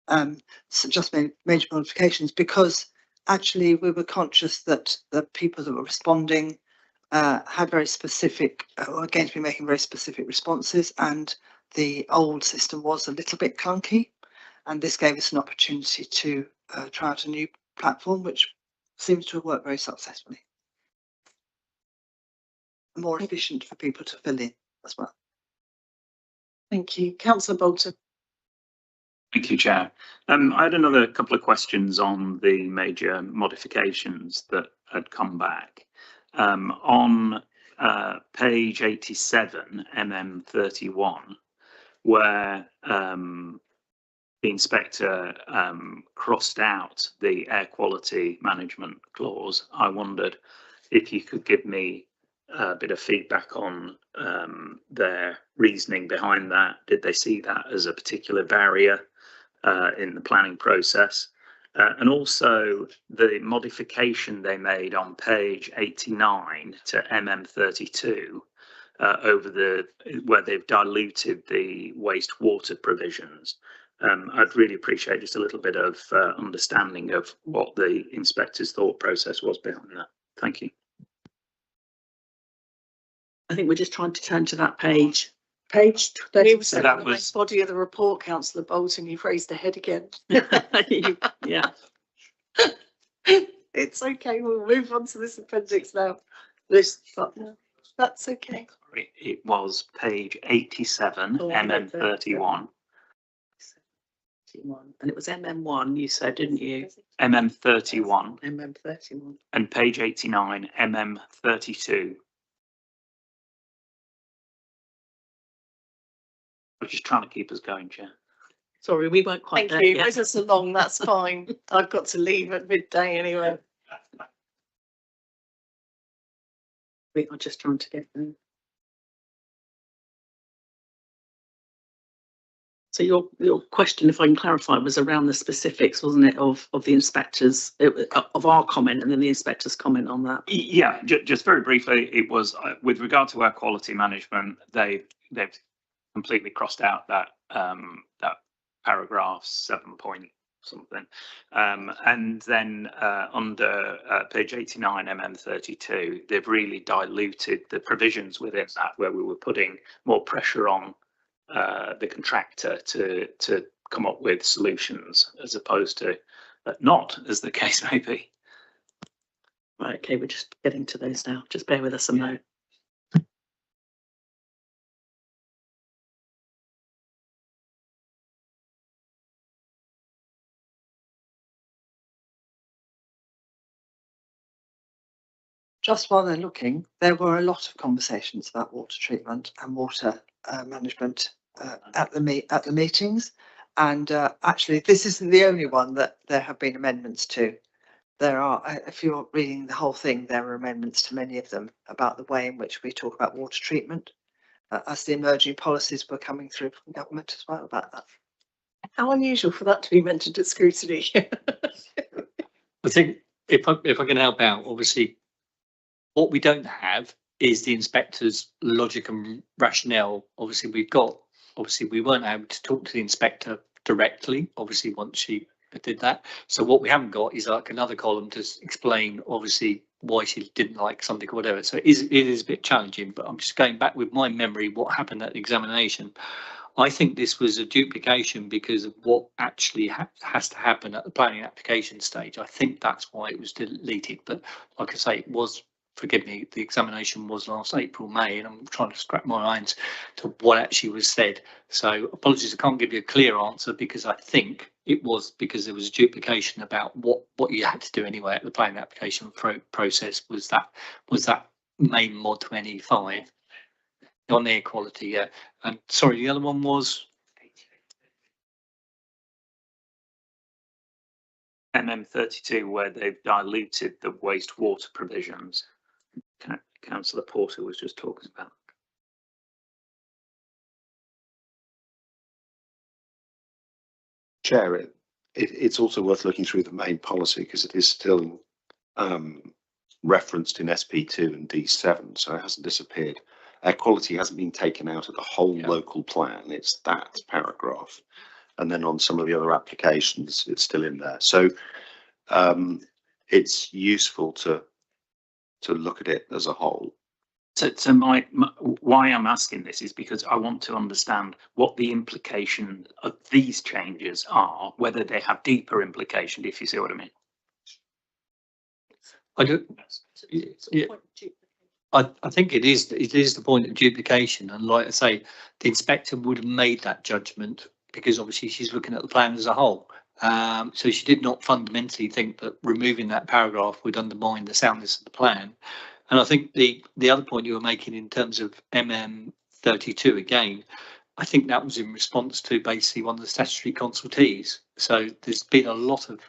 So just major modifications, because actually we were conscious that the people that were responding had very specific, were going to be making very specific responses, and the old system was a little bit clunky, and this gave us an opportunity to try out a new platform which seems to have worked very successfully. More efficient for people to fill in as well. Thank you. Councillor Bolton. Thank you, Chair. I had another couple of questions on the major modifications that had come back. On page 87, MM31, where the inspector crossed out the air quality management clause, I wondered if you could give me a bit of feedback on their reasoning behind that. Did they see that as a particular barrier in the planning process? And also the modification they made on page 89 to MM32 where they've diluted the wastewater provisions. I'd really appreciate just a little bit of understanding of what the inspector's thought process was behind that. Thank you. I think we're just trying to turn to that page. Page We 30. were So saying that the was- main body of the report, Councillor Bolton. You've raised the head again. Yeah. It's okay. We'll move on to this appendix now. That's okay. Sorry, it was page 87, Oh, MM31. And it was MM1, you said, didn't you? MM31 MM31. and page 89, MM32. We're just trying to keep us going, Chair. Sorry, we weren't quite Thank there you. yet. It's us along. That's fine. I've got to leave at midday anyway. We are just trying to get there. So your question, if I can clarify, was around the specifics, wasn't it, of the inspectors, of our comment and then the inspector's comment on that? Yeah, just very briefly, it was with regard to our quality management, they've completely crossed out that that paragraph 7 point something, and then under page 89 MM32, they've really diluted the provisions within that, where we were putting more pressure on the contractor to come up with solutions, as opposed to not, as the case may be. Right, okay, we're just getting to those now. Just bear with us a moment. Just while they're looking, there were a lot of conversations about water treatment and water management at the meetings, and actually this isn't the only one that there have been amendments to. There are, if you're reading the whole thing, there are amendments to many of them about the way in which we talk about water treatment, as the emerging policies were coming through from government as well about that. How unusual for that to be mentioned at scrutiny. I think if I can help out, obviously, what we don't have is the inspector's logic and rationale. Obviously, we weren't able to talk to the inspector directly, obviously, once she did that. So what we haven't got is like another column to explain, obviously, why she didn't like something or whatever. So it is a bit challenging, but I'm just going back with my memory, what happened at the examination. I think this was a duplication because of what actually has to happen at the planning application stage. I think that's why it was deleted. But like I say, it was forgive me, the examination was last April, May, and I'm trying to scrap my minds to what actually was said. So apologies, I can't give you a clear answer because I think it was because there was a duplication about what you had to do anyway at the planning application process was that main mod 25 on air quality. Yeah, and sorry, the other one was MM32, where they've diluted the wastewater provisions. Councillor Porter was just talking about. Chair, it's also worth looking through the main policy because it is still referenced in SP2 and D7, so it hasn't disappeared. Air quality hasn't been taken out of the whole local plan. It's that paragraph, and then on some of the other applications, it's still in there. So it's useful to look at it as a whole. So my why I'm asking this is because I want to understand what the implication of these changes are, whether they have deeper implication, if you see what I mean. I do. Yeah. I think it is the point of duplication, and like I say, the inspector would have made that judgment because obviously she's looking at the plan as a whole. So she did not fundamentally think that removing that paragraph would undermine the soundness of the plan. And I think the other point you were making in terms of MM32 again, I think that was in response to basically one of the statutory consultees. So there's been a lot of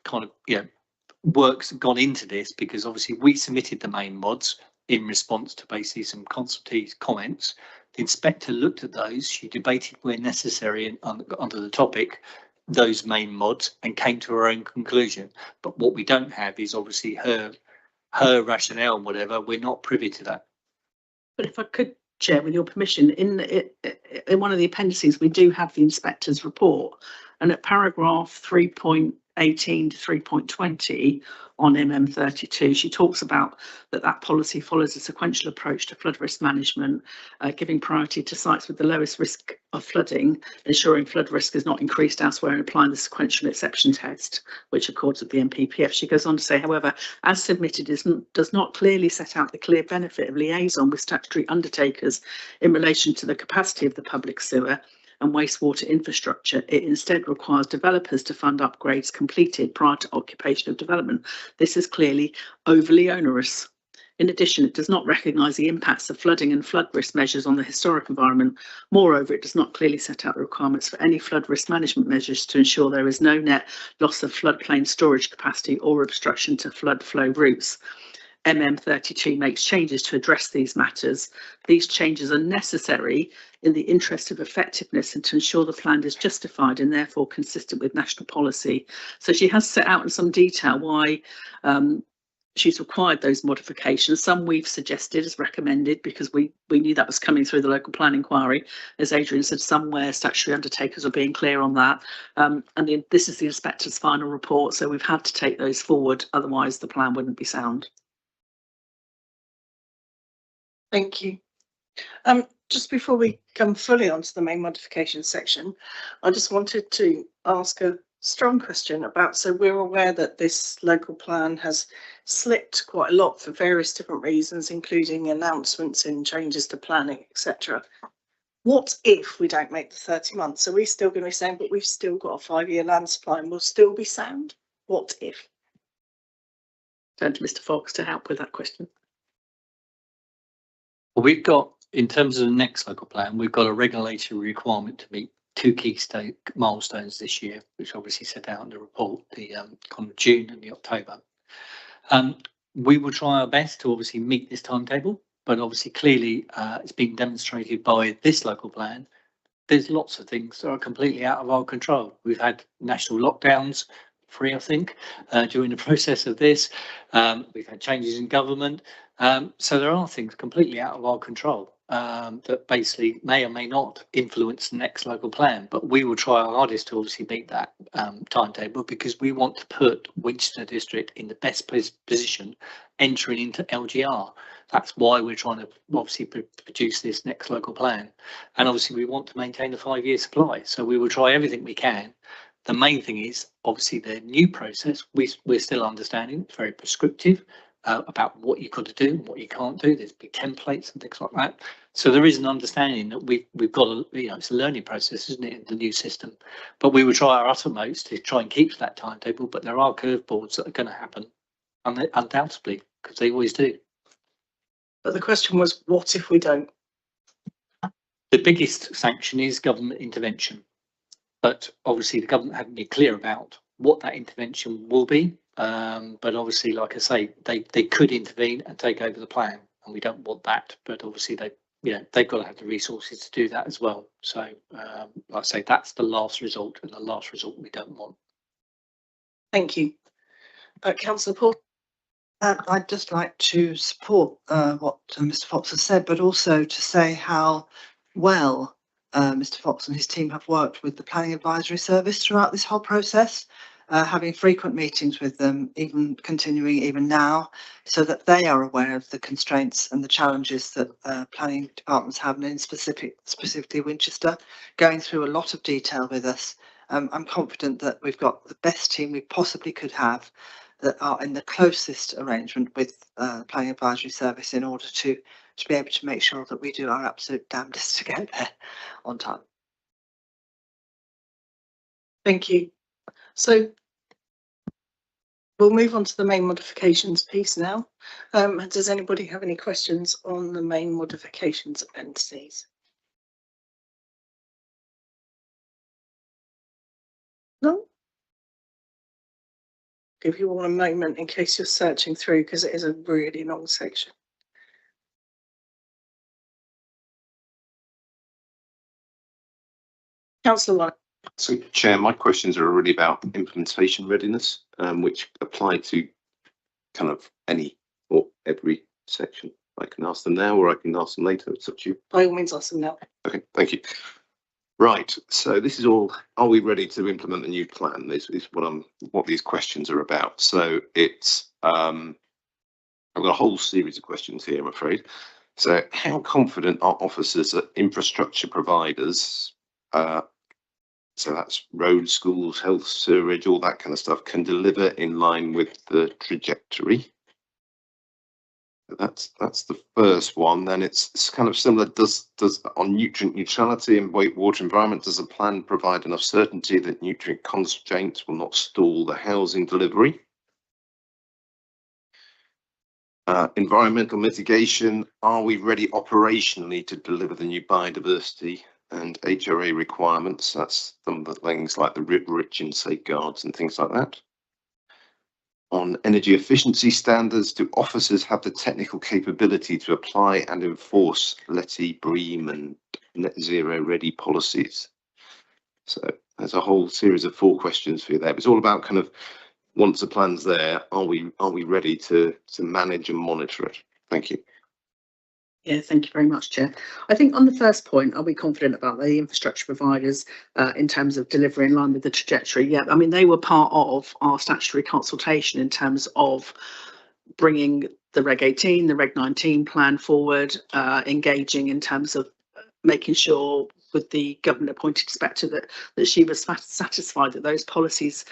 kind of work's gone into this because obviously we submitted the main mods in response to basically some consultees' comments. The inspector looked at those, she debated where necessary and under the topic those main mods and came to her own conclusion. But what we don't have is obviously her rationale and whatever. We're not privy to that. But if I could, Chair, with your permission, in one of the appendices we do have the inspector's report, and at paragraph 3.18 to 3.20 on MM32, she talks about that policy follows a sequential approach to flood risk management, giving priority to sites with the lowest risk of flooding, ensuring flood risk is not increased elsewhere, and applying the sequential exception test, which accords with the NPPF. She goes on to say, however, as submitted does not clearly set out the clear benefit of liaison with statutory undertakers in relation to the capacity of the public sewer and wastewater infrastructure. It instead requires developers to fund upgrades completed prior to occupation of development. This is clearly overly onerous. In addition, it does not recognise the impacts of flooding and flood risk measures on the historic environment. Moreover, it does not clearly set out the requirements for any flood risk management measures to ensure there is no net loss of floodplain storage capacity or obstruction to flood flow routes. MM32 makes changes to address these matters. These changes are necessary in the interest of effectiveness and to ensure the plan is justified and therefore consistent with national policy. So she has set out in some detail why she's required those modifications. Some we've suggested as recommended because we knew that was coming through the local plan inquiry. As Adrian said, somewhere statutory undertakers are being clear on that. And this is the inspector's final report, so we've had to take those forward, otherwise the plan wouldn't be sound. Thank you. Just before we come fully onto the main modification section, I just wanted to ask a strong question about, so we're aware that this local plan has slipped quite a lot for various different reasons, including announcements and changes to planning, etc. What if we don't make the 30 months? Are we still going to be saying, but we've still got a 5-year land supply and we'll still be sound? What if? Turn to Mr. Fox to help with that question. Well, we've got, in terms of the next local plan, we've got a regulatory requirement to meet 2 key milestones this year, which obviously set out in the report, the kind of June and the October. We will try our best to obviously meet this timetable, but obviously clearly it's been demonstrated by this local plan. There's lots of things that are completely out of our control. We've had national lockdowns, 3 I think, during the process of this. We've had changes in government. So there are things completely out of our control that basically may or may not influence the next local plan, but we will try our hardest to obviously meet that timetable because we want to put Winchester District in the best position entering into LGR. That's why we're trying to obviously produce this next local plan. And obviously we want to maintain the 5-year supply. So we will try everything we can. The main thing is obviously the new process, we're still understanding it's very prescriptive. about what you've got to do and what you can't do. There's big templates and things like that. So there is an understanding that we've got a, it's a learning process, isn't it, in the new system? But we will try our uttermost to try and keep to that timetable. But there are curveballs that are going to happen, undoubtedly, because they always do. But the question was, what if we don't? The biggest sanction is government intervention, but obviously the government haven't been clear about what that intervention will be. But obviously, like I say, they could intervene and take over the plan, and we don't want that. But obviously, they've got to have the resources to do that as well. So, like I say, that's the last resort, and the last resort we don't want. Thank you, Councillor Paul. I'd just like to support what Mr. Fox has said, but also to say how well Mr. Fox and his team have worked with the Planning Advisory Service throughout this whole process, having frequent meetings with them, even continuing even now, so that they are aware of the constraints and the challenges that planning departments have, and in specifically Winchester, going through a lot of detail with us. I'm confident that we've got the best team we possibly could have, that are in the closest arrangement with Planning Advisory Service in order to be able to make sure that we do our absolute damnedest to get there on time. Thank you. So we'll move on to the main modifications piece now. Does anybody have any questions on the main modifications appendices? No? Give you all a moment in case you're searching through, because it is a really long section. Councillor White. So, Chair, my questions are really about implementation readiness, which apply to kind of any or every section. I can ask them now, or I can ask them later. It's up to you. By all means, ask them now. Okay, thank you. Right, so this is all, are we ready to implement the new plan? This is what these questions are about. So it's, I've got a whole series of questions here, I'm afraid. So how confident are officers that infrastructure providers, so that's roads, schools, health, sewerage, all that kind of stuff, can deliver in line with the trajectory? That's the first one. Then it's kind of similar. Does on nutrient neutrality and water environment, does the plan provide enough certainty that nutrient constraints will not stall the housing delivery? Environmental mitigation, are we ready operationally to deliver the new biodiversity and HRA requirements? That's some of the things like the rich and safeguards and things like that. On energy efficiency standards, do officers have the technical capability to apply and enforce LETI, BREEAM and net zero ready policies? So there's a whole series of 4 questions for you there. It's all about kind of, once the plan's there, are we ready to manage and monitor it? Thank you. Yeah, thank you very much, Chair. I think on the first point, are we confident about the infrastructure providers in terms of delivery in line with the trajectory? Yeah, I mean, they were part of our statutory consultation in terms of bringing the Reg 18, the Reg 19 plan forward, engaging in terms of making sure with the government appointed inspector that she was satisfied that those policies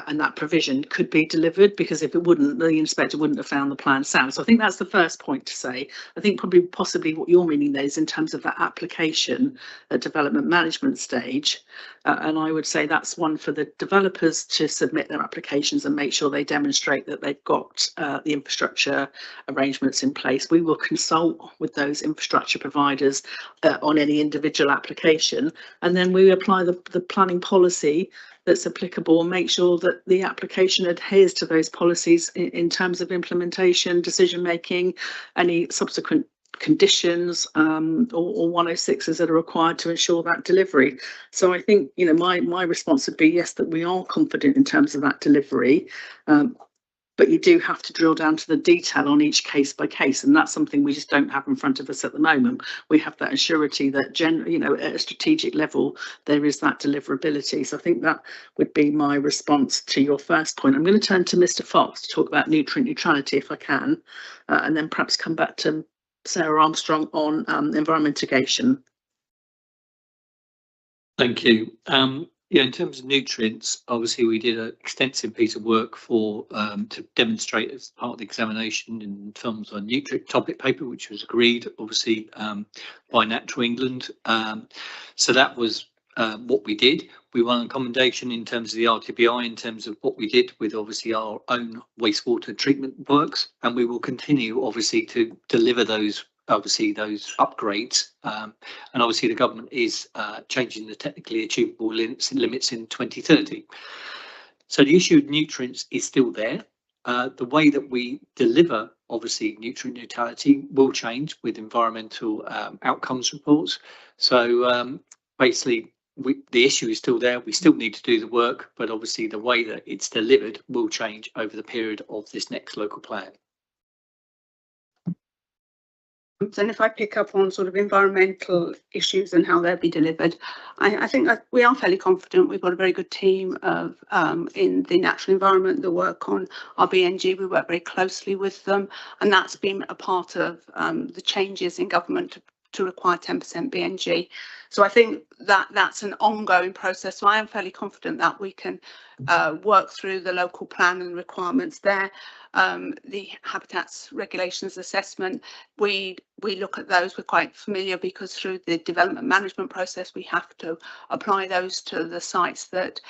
and that provision could be delivered, because if it wouldn't, the inspector wouldn't have found the plan sound. So I think that's the first point to say. I think probably possibly what you're meaning there is in terms of that application at development management stage. And I would say that's one for the developers to submit their applications and make sure they demonstrate that they've got the infrastructure arrangements in place. We will consult with those infrastructure providers on any individual application, and then we apply the planning policy that's applicable and make sure that the application adheres to those policies in terms of implementation, decision making, any subsequent conditions or 106s that are required to ensure that delivery. So I think, you know, my response would be yes, that we are confident in terms of that delivery. But you do have to drill down to the detail on each case by case, and that's something we just don't have in front of us at the moment. We have that assurity that, you know, at a strategic level, there is that deliverability. So I think that would be my response to your first point. I'm going to turn to Mr. Fox to talk about nutrient neutrality, if I can, and then perhaps come back to Sarah Armstrong on environment mitigation. Thank you. Yeah, in terms of nutrients, obviously we did an extensive piece of work to demonstrate as part of the examination in terms of a nutrient topic paper, which was agreed obviously by Natural England. So that was what we did. We won a commendation in terms of the RTBI in terms of what we did with obviously our own wastewater treatment works, and we will continue obviously to deliver those upgrades, and obviously the government is changing the technically achievable limits in 2030. So the issue of nutrients is still there. The way that we deliver obviously nutrient neutrality will change with environmental outcomes reports. So basically the issue is still there. We still need to do the work, but obviously the way that it's delivered will change over the period of this next local plan. And if I pick up on sort of environmental issues and how they'll be delivered, I think that we are fairly confident. We've got a very good team of in the natural environment that work on our BNG. We work very closely with them, and that's been a part of the changes in government to require 10% BNG. So I think that that's an ongoing process. So I am fairly confident that we can work through the local plan and requirements there. The habitats regulations assessment, we look at those. We're quite familiar because through the development management process we have to apply those to the sites that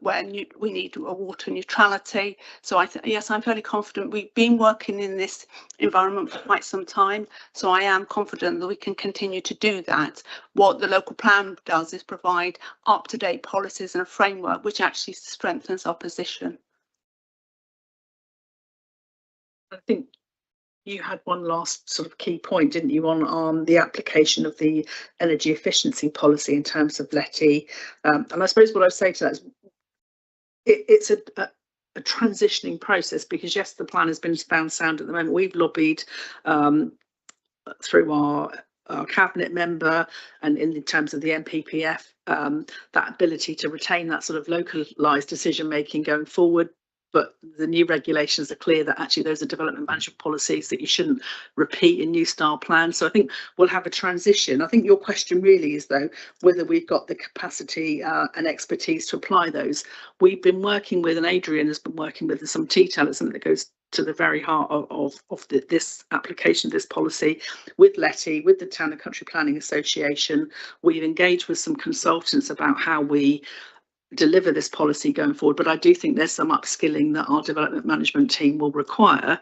where we need a water neutrality. So yes, I'm fairly confident. We've been working in this environment for quite some time, so I am confident that we can continue to do that. What the local plan does is provide up-to-date policies and a framework which actually strengthens our position. I think you had one last sort of key point, didn't you, on the application of the energy efficiency policy in terms of LETI. And I suppose what I'd say to that is it's a transitioning process, because yes, the plan has been found sound at the moment. We've lobbied through our cabinet member and in terms of the NPPF, that ability to retain that sort of localised decision making going forward. But the new regulations are clear that actually those are development management policies that you shouldn't repeat in new style plans. So I think we'll have a transition. I think your question really is, though, whether we've got the capacity and expertise to apply those. We've been working with, and Adrian has been working with some detail, something that goes to the very heart of this application, this policy, with LETI, with the Town and Country Planning Association. We've engaged with some consultants about how we deliver this policy going forward, but I do think there's some upskilling that our development management team will require,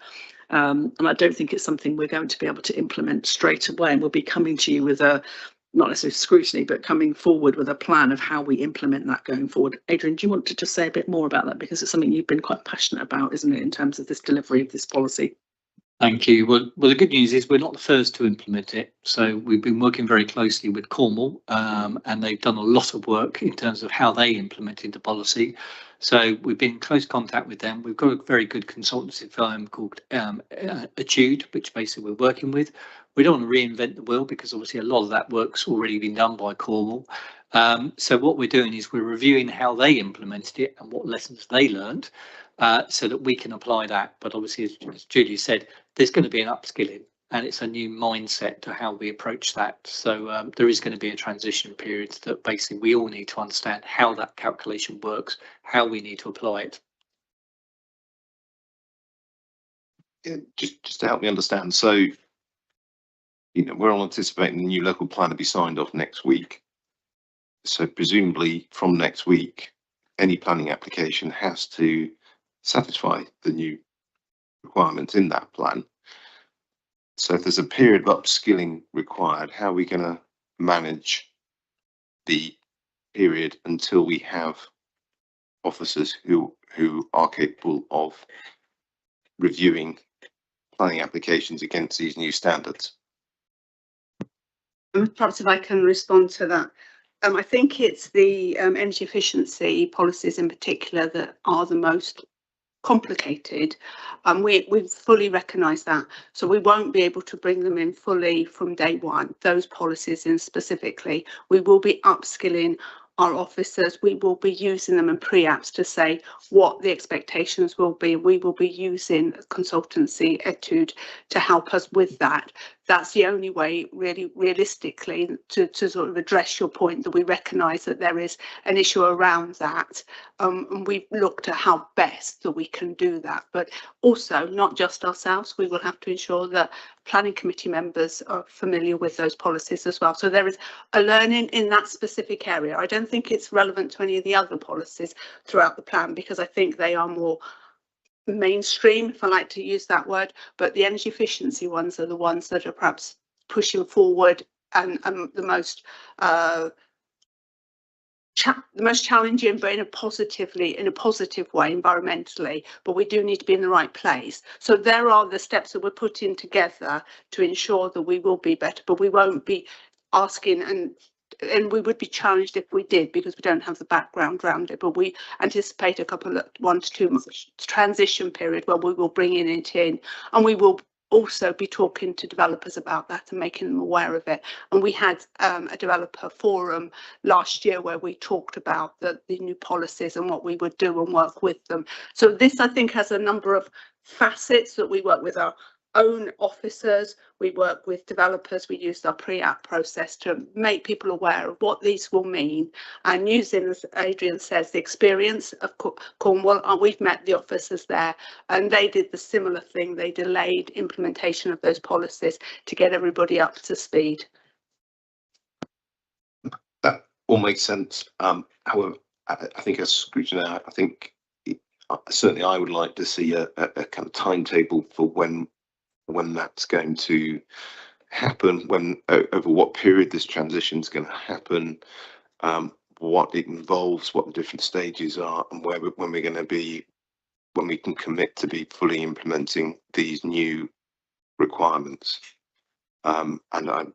and I don't think it's something we're going to be able to implement straight away, and we'll be coming to you with a, not necessarily scrutiny, but coming forward with a plan of how we implement that going forward. Adrian, do you want to just say a bit more about that, because it's something you've been quite passionate about, isn't it, in terms of this delivery of this policy? Thank you. Well, the good news is we're not the first to implement it. So we've been working very closely with Cornwall, and they've done a lot of work in terms of how they implemented the policy. So we've been in close contact with them. We've got a very good consultancy firm called Etude, which basically we're working with. We don't want to reinvent the wheel, because obviously a lot of that work's already been done by Cornwall. So what we're doing is we're reviewing how they implemented it and what lessons they learned, so that we can apply that. But obviously, as Julie said, there's going to be an upskilling, and it's a new mindset to how we approach that. So there is going to be a transition period that basically we all need to understand how that calculation works, how we need to apply it. Yeah, just to help me understand. So, you know, we're all anticipating the new local plan to be signed off next week. So presumably from next week, any planning application has to satisfy the new requirements in that plan. So if there's a period of upskilling required, how are we going to manage the period until we have officers who are capable of reviewing planning applications against these new standards? Perhaps if I can respond to that. I think it's the energy efficiency policies in particular that are the most complicated. We fully recognise that, so we won't be able to bring them in fully from day one. Those policies in specifically, we will be upskilling our officers. We will be using them in pre-apps to say what the expectations will be. We will be using consultancy Etude to help us with that, that's the only way really realistically to sort of address your point, that we recognise that there is an issue around that, and we've looked at how best that we can do that. But also not just ourselves, we will have to ensure that planning committee members are familiar with those policies as well. So there is a learning in that specific area. I don't think it's relevant to any of the other policies throughout the plan, because I think they are more mainstream, if I like to use that word, but the energy efficiency ones are the ones that are perhaps pushing forward and the most challenging, but in a positive way environmentally. But we do need to be in the right place. So there are the steps that we're putting together to ensure that we will be better, but we won't be asking, and we would be challenged if we did, because we don't have the background around it. But we anticipate a couple of 1 to 2 months transition period where we will bring it in, and we will also be talking to developers about that and making them aware of it. And we had a developer forum last year where we talked about the new policies and what we would do and work with them. So this, I think, has a number of facets that we work with our own officers, we work with developers, we use our pre-app process to make people aware of what these will mean, and using, as Adrian says, the experience of Cornwall. We've met the officers there and they did the similar thing. They delayed implementation of those policies to get everybody up to speed. That all makes sense. However, I think as scrutiny, I think certainly I would like to see a kind of timetable for when that's going to happen, when over what period this transition is going to happen, what it involves, what the different stages are, and when we're going to be, when we can commit to be fully implementing these new requirements. And I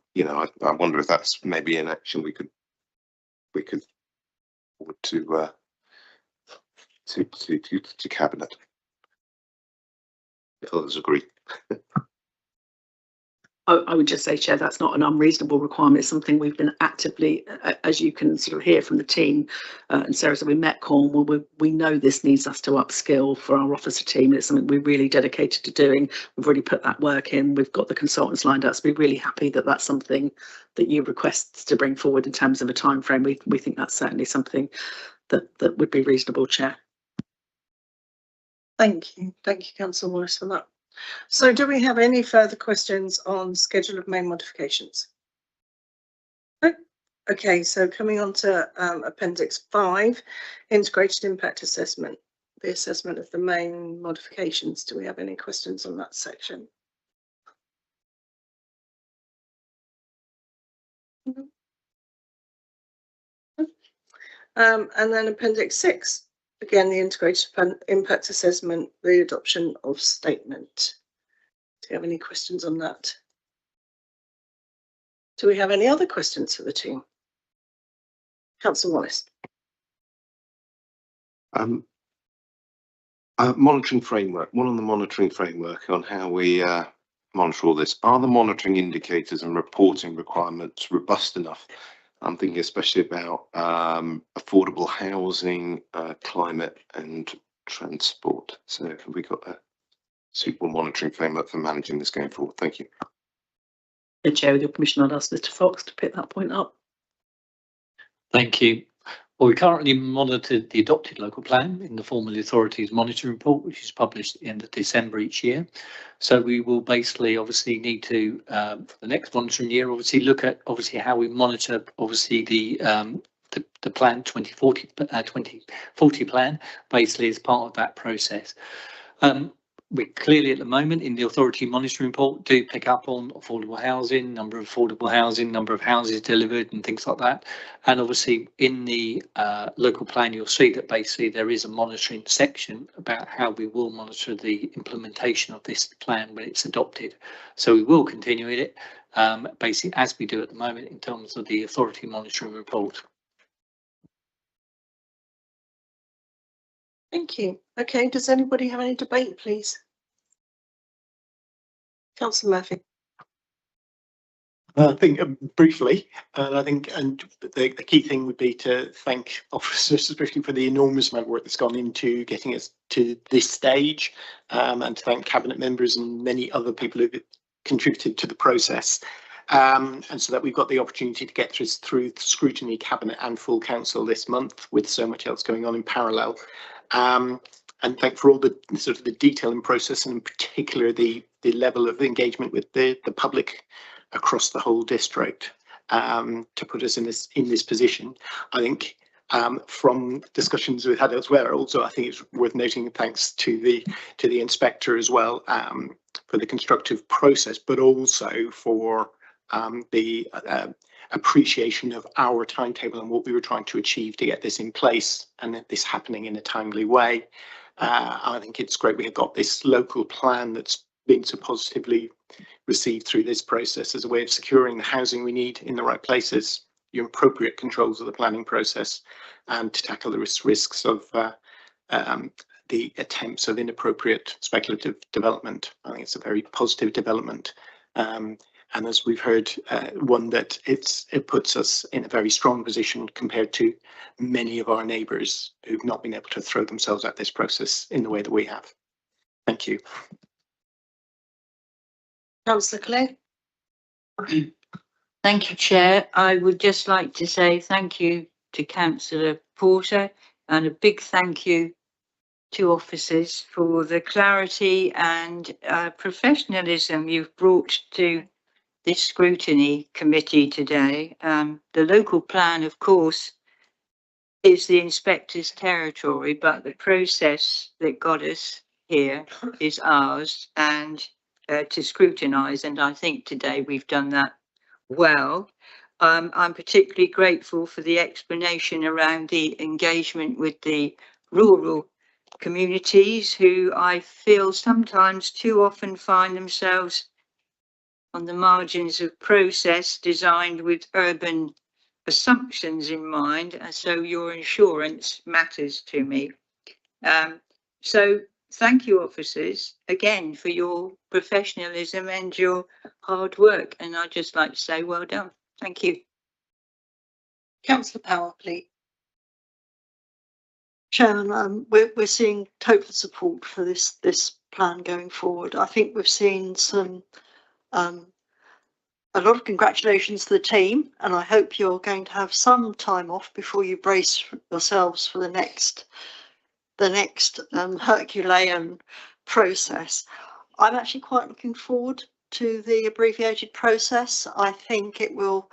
wonder if that's maybe an action we could forward to cabinet, if others agree. I would just say, Chair, that's not an unreasonable requirement. It's something we've been actively, as you can sort of hear from the team, and Sarah said we met Cornwall. We know this needs us to upskill for our officer team. It's something we're really dedicated to doing. We've already put that work in. We've got the consultants lined up. So we're really happy that that's something that you request to bring forward in terms of a time frame. We think that's certainly something that would be reasonable, Chair. Thank you, Councillor Wallace, for that. So do we have any further questions on schedule of main modifications? No? Okay, so coming on to Appendix 5, integrated impact assessment, the assessment of the main modifications. Do we have any questions on that section? And then Appendix 6. Again, the integrated impact assessment, the adoption of statement. Do you have any questions on that? Do we have any other questions for the team? Councillor Wallace. Monitoring framework. One on the monitoring framework on how we monitor all this. Are the monitoring indicators and reporting requirements robust enough? I'm thinking especially about affordable housing, climate and transport. So have we got a suitable monitoring framework for managing this going forward? Thank you. The Chair, with your permission, I'd ask Mr. Fox to pick that point up. Thank you. Well, we currently monitored the adopted local plan in the form of the authority's monitoring report, which is published at the end of December each year. So we will basically obviously need to, for the next monitoring year, obviously look at how we monitor the plan 2040 plan, basically as part of that process. We clearly at the moment in the authority monitoring report do pick up on affordable housing, number of houses delivered and things like that. And obviously in the local plan, you'll see that basically there is a monitoring section about how we will monitor the implementation of this plan when it's adopted. So we will continue it basically as we do at the moment in terms of the authority monitoring report. Thank you. Okay, does anybody have any debate, please? Councillor Murphy. I think briefly, I think, and the key thing would be to thank officers, especially for the enormous amount of work that's gone into getting us to this stage, and to thank cabinet members and many other people who've contributed to the process. And so that we've got the opportunity to get through the scrutiny cabinet and full council this month with so much else going on in parallel. And thank for all the sort of the detail and process, and in particular the level of engagement with the public across the whole district to put us in this position. I think from discussions we've had elsewhere, also I think it's worth noting thanks to the inspector as well for the constructive process, but also for the appreciation of our timetable and what we were trying to achieve to get this in place and this happening in a timely way. I think it's great we have got this local plan that's been so positively received through this process as a way of securing the housing we need in the right places, your appropriate controls of the planning process, and to tackle the risks of the attempts of inappropriate speculative development. I think it's a very positive development. And as we've heard, one that it puts us in a very strong position compared to many of our neighbours who've not been able to throw themselves at this process in the way that we have. Thank you. Councillor Clay. Thank you, Chair. I would just like to say thank you to Councillor Porter and a big thank you to officers for the clarity and professionalism you've brought to this scrutiny committee today. The local plan, of course, is the inspector's territory, but the process that got us here is ours and to scrutinise, and I think today we've done that well. I'm particularly grateful for the explanation around the engagement with the rural communities who I feel sometimes too often find themselves on the margins of process designed with urban assumptions in mind, and so your assurance matters to me. So thank you, officers, again for your professionalism and your hard work, and I'd just like to say well done. Thank you. Councillor Power, please. Chairman, we're seeing total support for this plan going forward. I think we've seen some a lot of congratulations to the team, and I hope you're going to have some time off before you brace yourselves for the next Herculean process. I'm actually quite looking forward to the abbreviated process. I think it will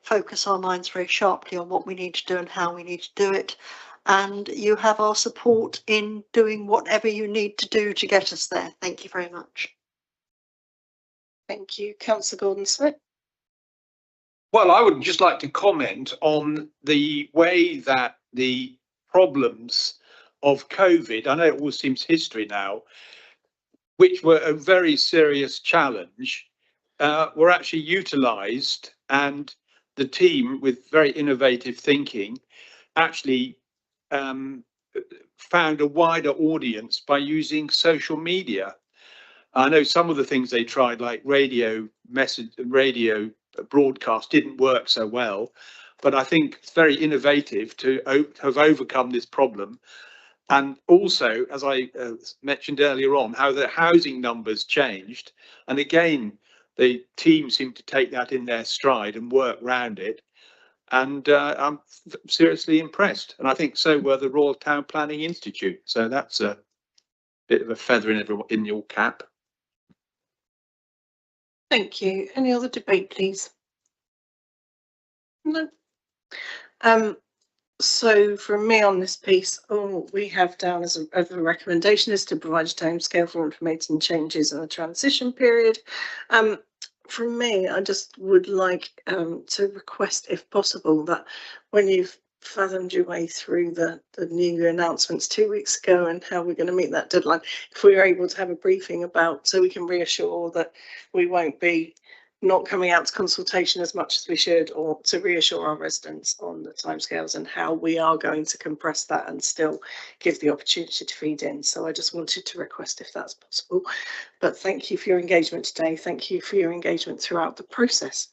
focus our minds very sharply on what we need to do and how we need to do it. And you have our support in doing whatever you need to do to get us there. Thank you very much. Thank you. Councillor Gordon-Smith. Well, I would just like to comment on the way that the problems of COVID, I know it all seems history now, which were a very serious challenge, were actually utilised, and the team with very innovative thinking actually found a wider audience by using social media. I know some of the things they tried, like radio broadcast, didn't work so well, but I think it's very innovative to have overcome this problem. And also, as I mentioned earlier on, how the housing numbers changed. And again, the team seemed to take that in their stride and work around it. And I'm seriously impressed. And I think so were the Royal Town Planning Institute. So that's a bit of a feather in your cap. Thank you. Any other debate, please? No. So from me on this piece, all we have down as a recommendation is to provide a timescale for implementing changes in the transition period. From me, I just would like to request, if possible, that when you've fathomed your way through the new announcements 2 weeks ago and how we're going to meet that deadline, if we are able to have a briefing about, so we can reassure that we won't be not coming out to consultation as much as we should, or to reassure our residents on the timescales and how we are going to compress that and still give the opportunity to feed in. So I just wanted to request if that's possible. But thank you for your engagement today. Thank you for your engagement throughout the process.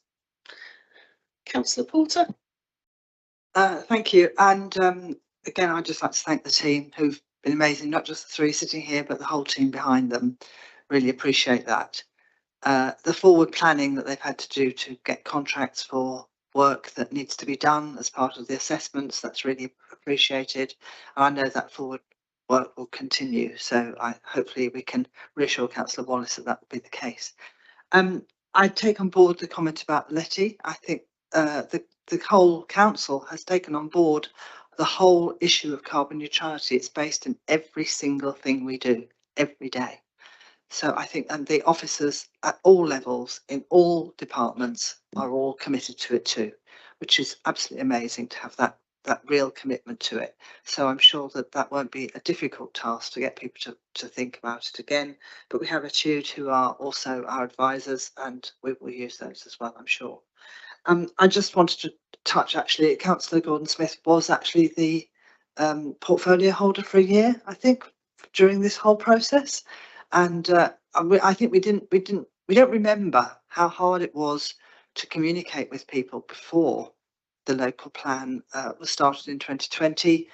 Councillor Porter. Thank you. And again, I'd just like to thank the team who've been amazing, not just the three sitting here, but the whole team behind them. Really appreciate that. the forward planning that they've had to do to get contracts for work that needs to be done as part of the assessments. That's really appreciated. And I know that forward work will continue. So hopefully we can reassure Councillor Wallace that that will be the case. I take on board the comment about Letty. I think the whole council has taken on board the whole issue of carbon neutrality. It's based in every single thing we do every day. So I think, and the officers at all levels in all departments are all committed to it too, which is absolutely amazing to have that real commitment to it. So I'm sure that that won't be a difficult task to get people to think about it again. But we have a Tude who are also our advisors, and we will use those as well, I'm sure. I just wanted to touch, actually, Councillor Gordon-Smith was actually the portfolio holder for a year, I think, during this whole process. And I think we don't remember how hard it was to communicate with people before the local plan was started in 2020.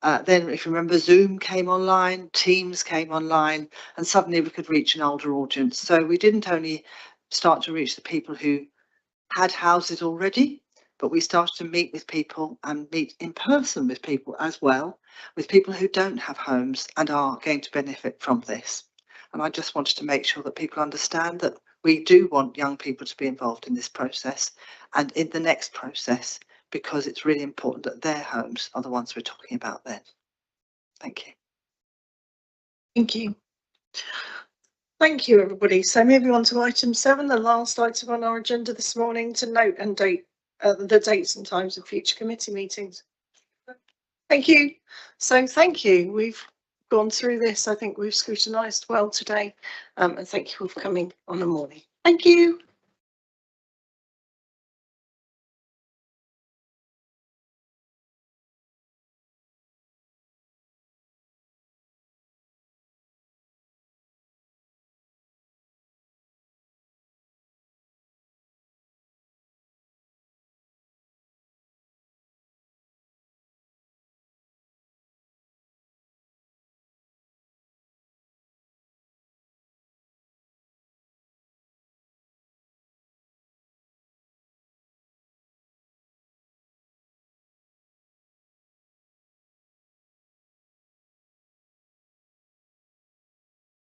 Then, if you remember, Zoom came online, Teams came online, and suddenly we could reach an older audience. So we didn't only start to reach the people who had houses already, but we started to meet with people and meet in person with people as well, with people who don't have homes and are going to benefit from this. And I just wanted to make sure that people understand that we do want young people to be involved in this process and in the next process, because it's really important that their homes are the ones we're talking about then. Thank you. Thank you. Thank you, everybody. So moving on to item 7, the last item on our agenda this morning, to note and date the dates and times of future committee meetings. Thank you. So thank you. We've gone through this. I think we've scrutinised well today. And thank you all for coming on the morning. Thank you.